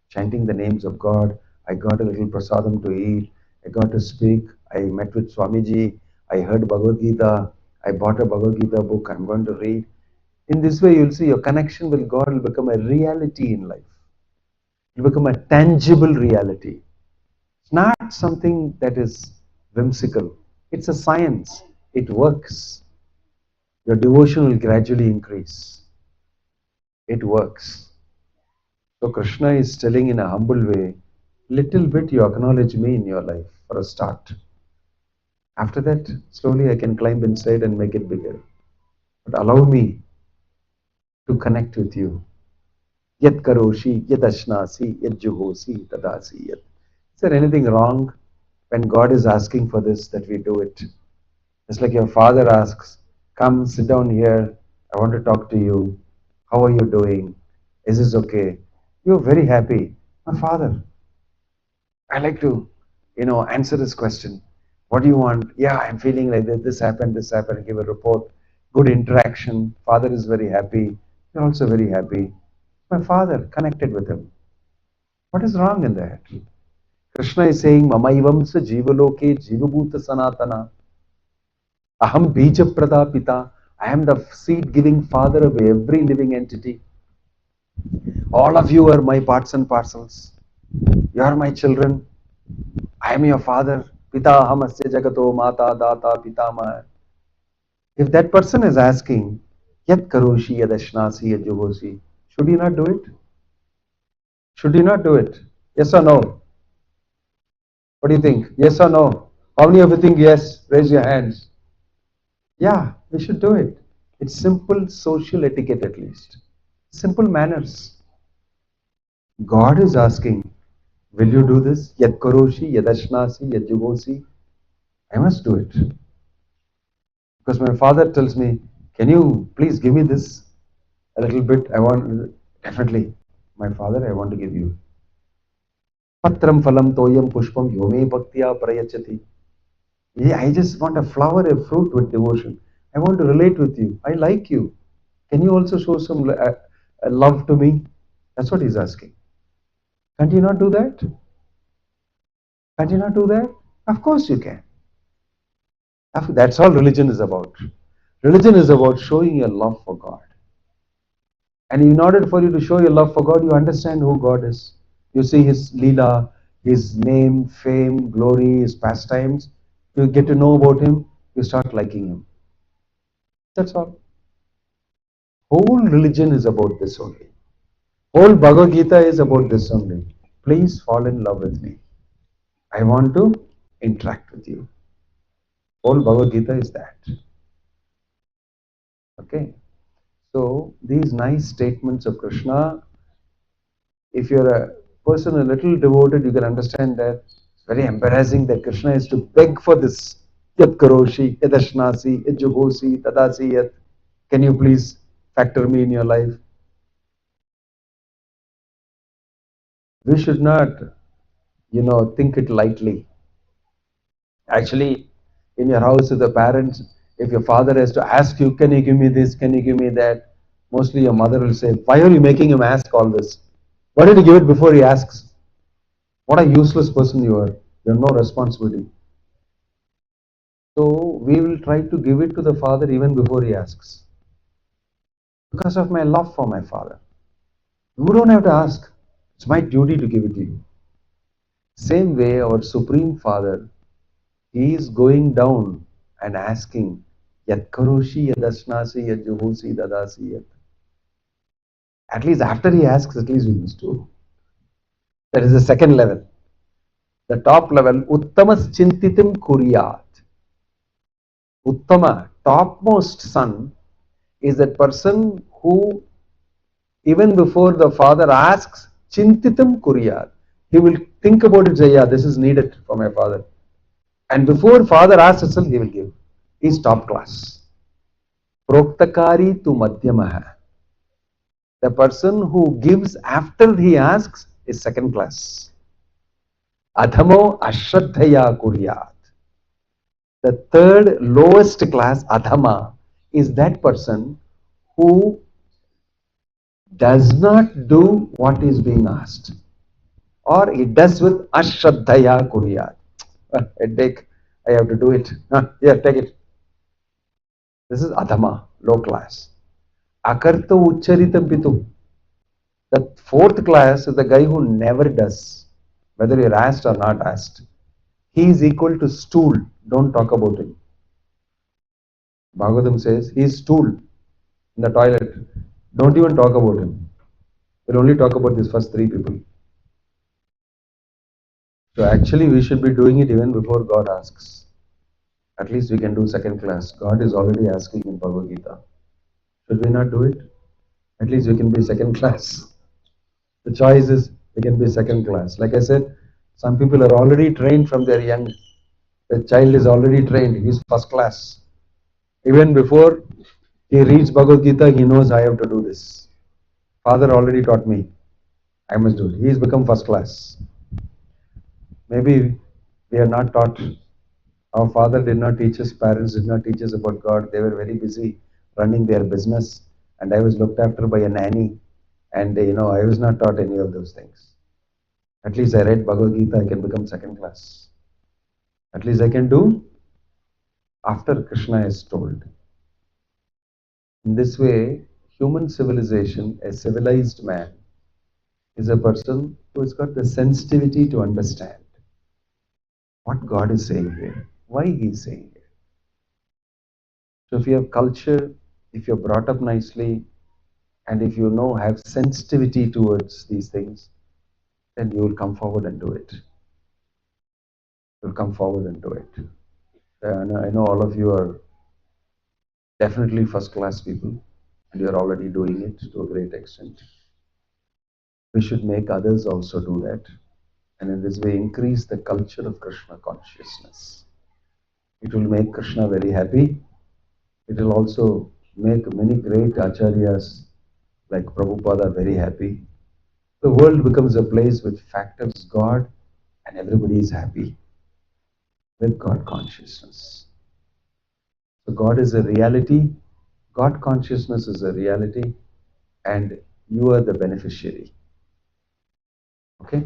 chanting the names of God. I got a little prasadam to eat. I got to speak. I met with Swamiji. I heard Bhagavad Gita. I bought a Bhagavad Gita book. I'm going to read. In this way, you'll see your connection with God will become a reality in life. It will become a tangible reality. It's not something that is whimsical. It's a science. It works. Your devotion will gradually increase. It works. So Krishna is telling in a humble way, little bit you acknowledge me in your life for a start. After that, slowly I can climb inside and make it bigger. But allow me to connect with you. Yat karoshi, yat ashnasi, yat juhosi, tadasi yat. Is there anything wrong when God is asking for this that we do it? It's like your father asks, come sit down here, I want to talk to you. How are you doing? Is this okay? You're very happy. My father, I like to, answer this question. What do you want? Yeah, I'm feeling like this happened, give a report. Good interaction. Father is very happy. You're also very happy. My father connected with him. What is wrong in that? Krishna is saying, Mamaivam sa jivaloke jivabhuta sanatana. Aham bija pradapita. I am the seed-giving father of every living entity. All of you are my parts and parcels. You are my children. I am your father. Pita hamasya jagato mata data pitama. If that person is asking, Yat karoshi yad ashnasi yad juhosi, should he not do it? Should he not do it? Yes or no? What do you think? Yes or no? How many of you think yes? Raise your hands. Yeah, we should do it. It's simple social etiquette at least. Simple manners. God is asking, will you do this? Yat karoshi, yad ashnasi, yad juhosi. I must do it. Because my father tells me, can you please give me this a little bit? I want, definitely. My father, I want to give you. Patram phalam toyam pushpam yome bhaktiya prayachati. Yeah, I just want a flower, a fruit with devotion. I want to relate with you. I like you. Can you also show some love to me? That's what he's asking. Can't you not do that? Can't you not do that? Of course you can. That's all religion is about. Religion is about showing your love for God. And in order for you to show your love for God, you understand who God is. You see His Leela, His name, fame, glory, His pastimes. You get to know about Him, you start liking Him. That's all. Whole religion is about this only. Whole Bhagavad Gita is about this only. Please fall in love with me. I want to interact with you. Whole Bhagavad Gita is that. Okay. So these nice statements of Krishna, if you're a person a little devoted, you can understand that it's very embarrassing that Krishna is to beg for this. Yat karoshi, yat ashnasi, yat jugosi, tadasi yat. Can you please factor me in your life? We should not, think it lightly. Actually, in your house with the parents, If your father has to ask you, can you give me this, can you give me that? Mostly your mother will say, why are you making him ask all this? Why did you give it before he asks? What a useless person you are. You have no responsibility. So we will try to give it to the father even before he asks. Because of my love for my father. You don't have to ask. It's my duty to give it to you. Same way, our Supreme Father, he is going down and asking, Yat karoshi yadasnasi yad juhosi dadasi yat. At least after he asks, at least we must do. That is the second level. The top level, Uttamas chintitim kuryat. Uttama, topmost son, is that person who, even before the father asks, chintitam kuryat. He will think about it, say, yeah, this is needed for my father. And before father asks itself, he will give. He is top class. Proktakari tu madhyamaha. The person who gives after he asks is second class. Adhamo ashraddhaya kuryat. The third lowest class, adhama, is that person who does not do what is being asked. Or he does with ashraddhaya kuryat. Headache, I have to do it. Here, take it. This is adhama, low class. Akarta ucharitam pitu. The fourth class is the guy who never does, whether you're asked or not asked. He is equal to stool. Don't talk about him. Bhagavatam says he is stool in the toilet. Don't even talk about him. We'll only talk about these first three people. So actually we should be doing it even before God asks. At least we can do second class. God is already asking in Bhagavad Gita. Should we not do it? At least we can be second class. The choice is we can be second class. Like I said, some people are already trained from their young. The child is already trained. He's first class. Even before he reads Bhagavad Gita, he knows I have to do this. Father already taught me. I must do it. He has become first class. Maybe we are not taught. Our father did not teach us, parents did not teach us about God. They were very busy running their business, and I was looked after by a nanny. And I was not taught any of those things. At least I read Bhagavad Gita, I can become second class. At least I can do after Krishna is told. In this way, human civilization, a civilized man, is a person who has got the sensitivity to understand what God is saying here, why He is saying it. So if you have culture, if you're brought up nicely, and if you have sensitivity towards these things, then you will come forward and do it. You'll come forward and do it. I know all of you are definitely first class people, and you're already doing it to a great extent. We should make others also do that, and in this way increase the culture of Krishna consciousness. It will make Krishna very happy. It will also make many great acharyas like Prabhupada very happy. The world becomes a place which factors God and everybody is happy with God consciousness. So God is a reality, God consciousness is a reality, and you are the beneficiary. Okay?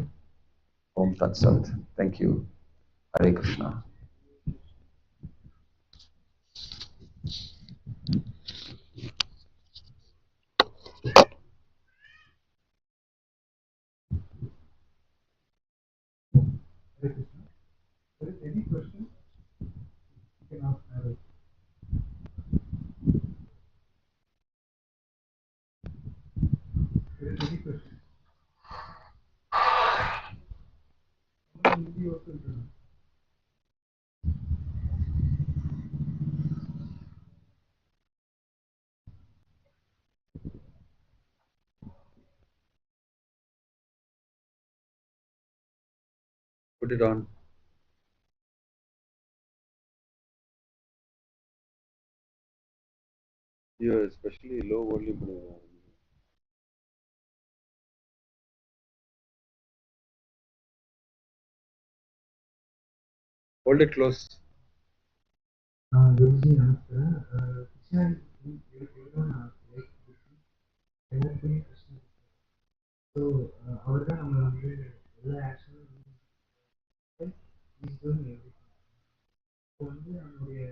Om Tat Sat. Thank you. Hare Krishna. Any questions? You can ask Maharaj. Any questions? Put it on. Yeah, especially low volume. Hold it close. ಗುರುಜಿ ನಮಸ್ಕಾರ. ಕೃಷ್ಣ எல்லாருக்குமே கஷ்டம். So அவர் தான் நம்ம வந்து எல்லா ஆக்ஷனும் இப்போ வந்து நம்மளுடைய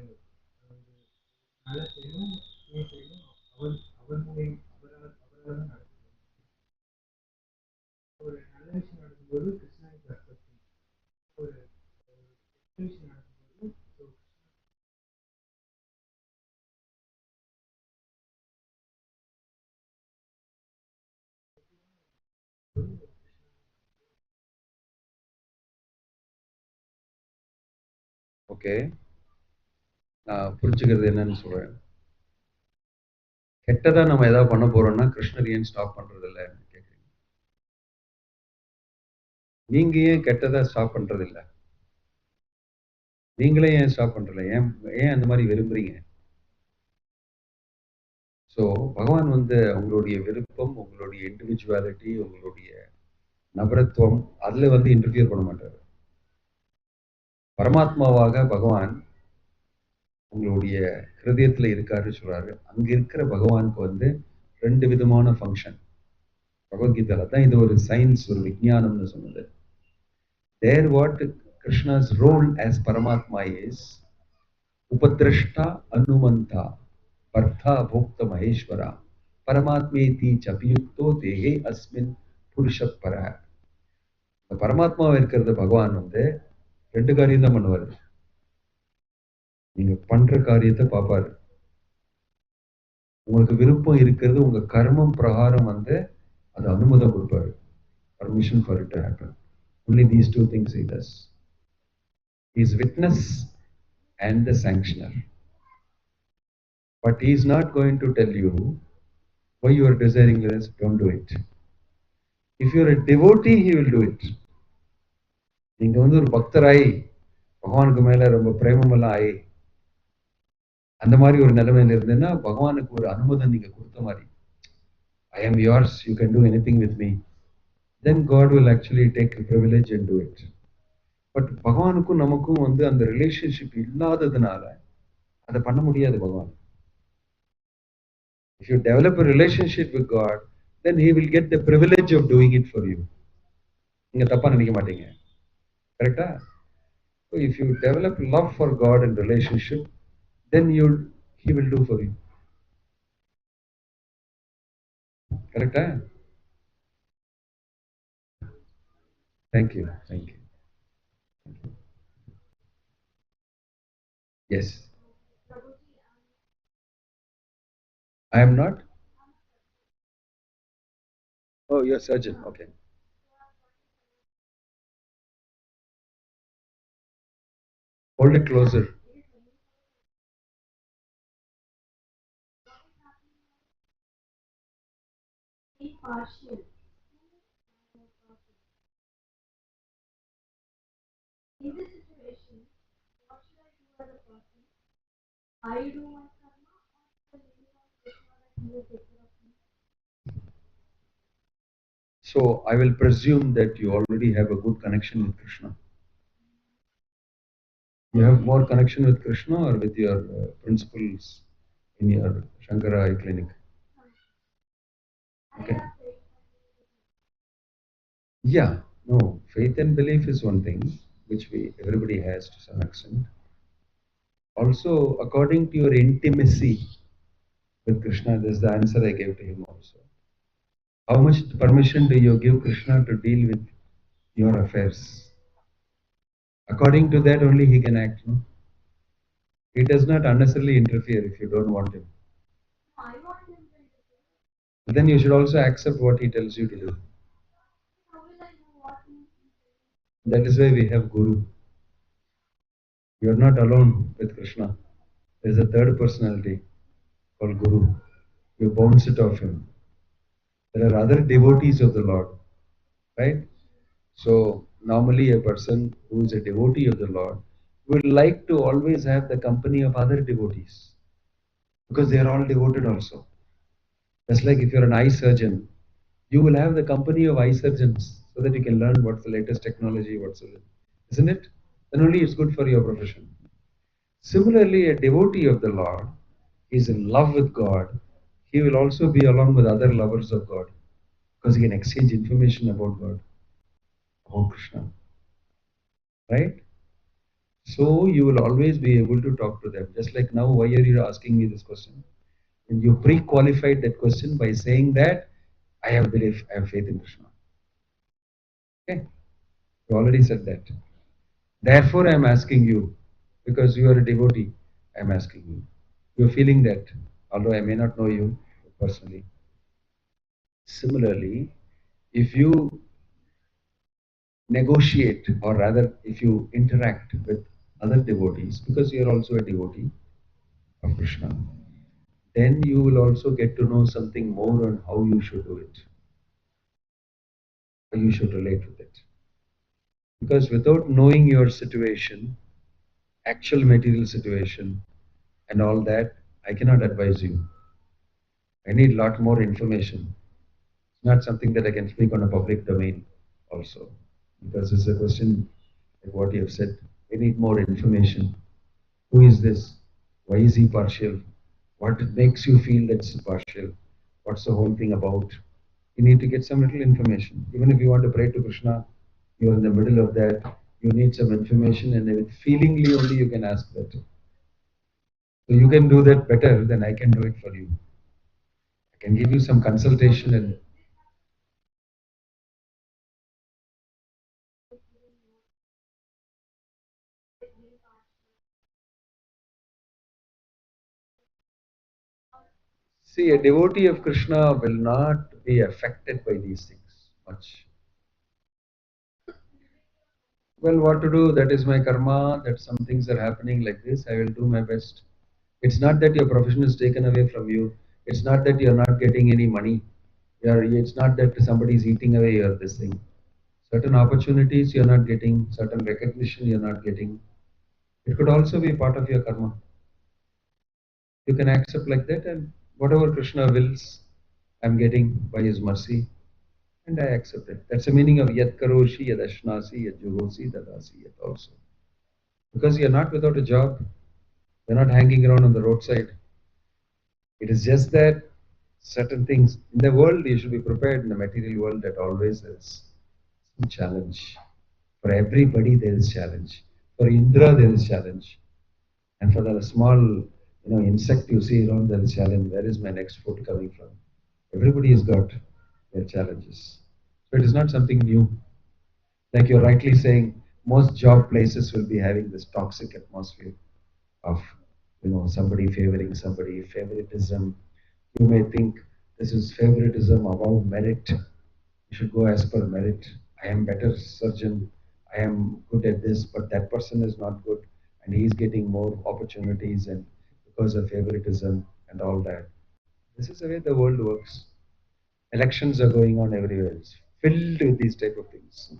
நல்ல செய்யணும் செய்யணும் அவர் அவர் மூலியம் அவரால் தான் நடக்கும். ஒரு நல்ல விஷயம் நடக்கும்போது கிருஷ்ணாவுக்கு அர்த்தம், ஒரு கெட்ட விஷயம் நடக்கும்போது ஓகே, நான் புரிஞ்சுக்கிறது என்னன்னு சொல்றேன். கெட்டதா நம்ம ஏதாவது பண்ண போறோம்னா கிருஷ்ணர் ஏன் ஸ்டாப் பண்றது இல்லை கேட்குறீங்க? நீங்க ஏன் கெட்டதா ஸ்டாப் பண்றது இல்லை? நீங்களே ஏன் ஸ்டாப் பண்றல? ஏன் ஏன் அந்த மாதிரி விரும்புறீங்க? ஸோ பகவான் வந்து உங்களுடைய விருப்பம், உங்களுடைய இண்டிவிஜுவாலிட்டி, உங்களுடைய நபரத்துவம் அதுல வந்து இன்டர்ஃபியர் பண்ண மாட்டார். பரமாத்மாவாக பகவான் உங்களுடைய ஹிருதயத்துல இருக்காருன்னு சொல்றாரு. அங்க இருக்கிற பகவானுக்கு வந்து ரெண்டு விதமான ஃபங்க்ஷன். பகவத்கீதால தான் இது ஒரு சயின்ஸ், ஒரு விஞ்ஞானம்னு சொன்னது. There what Krishna's role as Paramatma is Upadrashta Anumanta Partha Bhokta Maheshwara Paramatmeti Chapiyukto Dehe Asmin Purushat Para. பரமாத்மாவை இருக்கிறது பகவான் வந்து ரெண்டு காரியம் தான் பண்ணுவாரு. நீங்க பண்ற காரியத்தை பார்ப்பாரு. உங்களுக்கு விருப்பம் இருக்கிறது உங்க கர்மம் பிரகாரம் வந்து அது அனுமதம் கொடுப்பாரு. Permission for it to happen. Only these two things he does. He is witness and the sanctioner. But he is not going to tell you why you are desiring this, don't do it. If you are a devotee, he will do it. நீங்க வந்து ஒரு பக்தராய் பகவானுக்கு மேல ரொம்ப பிரேமமெல்லாம் ஆயி அந்த மாதிரி ஒரு நிலைமையில இருந்தேன்னா பகவானுக்கு ஒரு அனுமதம் நீங்க கொடுத்த மாதிரி, I am yours, you can do anything with me, then God will actually take a privilege and do it. But பகவானுக்கும் நமக்கும் வந்து அந்த ரிலேஷன்ஷிப் இல்லாததுனால அதை பண்ண முடியாது பகவான். If you develop a relationship with God, then he will get the privilege of doing it for you. நீங்க தப்பா நினைக்க மாட்டீங்க, கரெக்டா? So if you develop love for God and relationship, then he will do for you. கரெக்டா? Thank you. Thank you. Yes. I am not. Oh, you're a surgeon. Okay. Hold it closer. partial. In this situation, what should I do as a person? I do my karma or the living of Krishna that he will take care of me? So I will presume that you already have a good connection with Krishna. You have more connection with Krishna or with your principles in your Shankara eye clinic? Okay. Yeah, no, faith and belief is one thing which everybody has to some extent. Also, according to your intimacy with Krishna, this is the answer I gave to him also. How much permission do you give Krishna to deal with your affairs? According to that only he can act. No? He does not unnecessarily interfere if you don't want him. I want him to interfere. Then you should also accept what he tells you to do. How will I know what he is? That is why we have Guru. You are not alone with Krishna. There is a third personality called Guru. You bounce it off him. There are other devotees of the Lord, right? So normally a person who is a devotee of the Lord would like to always have the company of other devotees because they are all devoted also. Just like if you're an eye surgeon, you will have the company of eye surgeons so that you can learn what's the latest technology, isn't it? Then only it's good for your profession. Similarly, a devotee of the Lord is in love with God. He will also be along with other lovers of God because he can exchange information about God, about Krishna, right? So you will always be able to talk to them. Just like now, why are you asking me this question? And you pre-qualified that question by saying that I have belief, I have faith in Krishna. Okay, you already said that. Therefore, I am asking you, because you are a devotee, I am asking you. You are feeling that, although I may not know you personally. Similarly, if you negotiate, or rather, if you interact with other devotees, because you are also a devotee of Krishna, then you will also get to know something more on how you should do it, how you should relate with it. Because without knowing your situation, actual material situation, and all that, I cannot advise you. I need a lot more information. It's not something that I can speak on a public domain also. Because it's a question like what you have said. I need more information. Who is this? Why is he partial? What makes you feel that's partial? What's the whole thing about? You need to get some little information. Even if you want to pray to Krishna, you're in the middle of that, you need some information, and with feelingly only you can ask that. So you can do that better than I can do it for you. I can give you some consultation and see, a devotee of Krishna will not be affected by these things much. Well, what to do? That is my karma, that some things are happening like this. I will do my best. It's not that your profession is taken away from you. It's not that you're not getting any money. It's not that somebody is eating away your this thing. Certain opportunities you're not getting, certain recognition you're not getting. It could also be part of your karma. You can accept like that, and whatever Krishna wills, I'm getting by his mercy, and I accept it. That's the meaning of yat karoshi, yad ashnasi, yad jugosi, dadasi, yat also. Because you're not without a job, you're not hanging around on the roadside. It is just that certain things in the world you should be prepared in the material world that always is some challenge. For everybody there is challenge. For Indra there is challenge. And for the small, insect you see around there is challenge. Where is my next food coming from? Everybody has got their challenges. So it is not something new. Like you're rightly saying, most job places will be having this toxic atmosphere of somebody favoring somebody, favoritism. You may think this is favoritism above merit. You should go as per merit. I am better surgeon. I am good at this, but that person is not good, and he is getting more opportunities, and because of favoritism and all that. This is the way the world works. Elections are going on everywhere. It's filled with these type of things.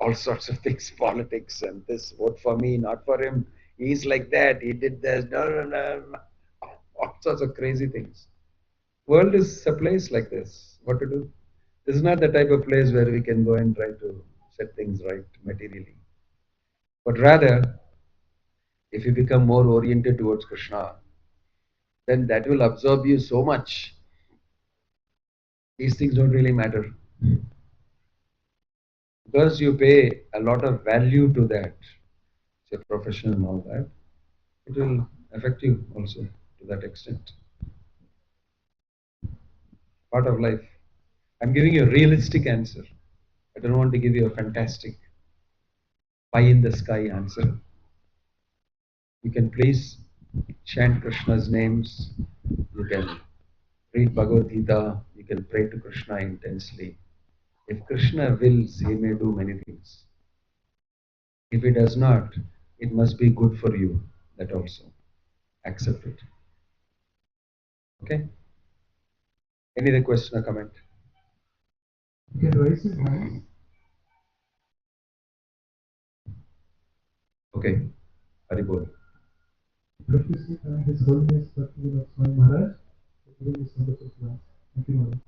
All sorts of things, politics and this, vote for me, not for him. He's like that, he did this, no, no, no, no. All sorts of crazy things. World is a place like this. What to do? This is not the type of place where we can go and try to set things right materially. But rather, if you become more oriented towards Krishna, then that will absorb you so much. These things don't really matter. Because you pay a lot of value to that, say profession and all that, it will affect you also to that extent. Part of life. I'm giving you a realistic answer. I don't want to give you a fantastic pie in the sky answer. You can please chant Krishna's names. You can read Bhagavad Gita. You can pray to Krishna intensely. If Krishna wills, he may do many things. If he does not, it must be good for you. That also. Accept it. Okay? Any other question or comment? You can raise his hand. Okay. Haribol. His Holiness Swami Maharaj, giving this wonderful class. Thank you, Maharaj.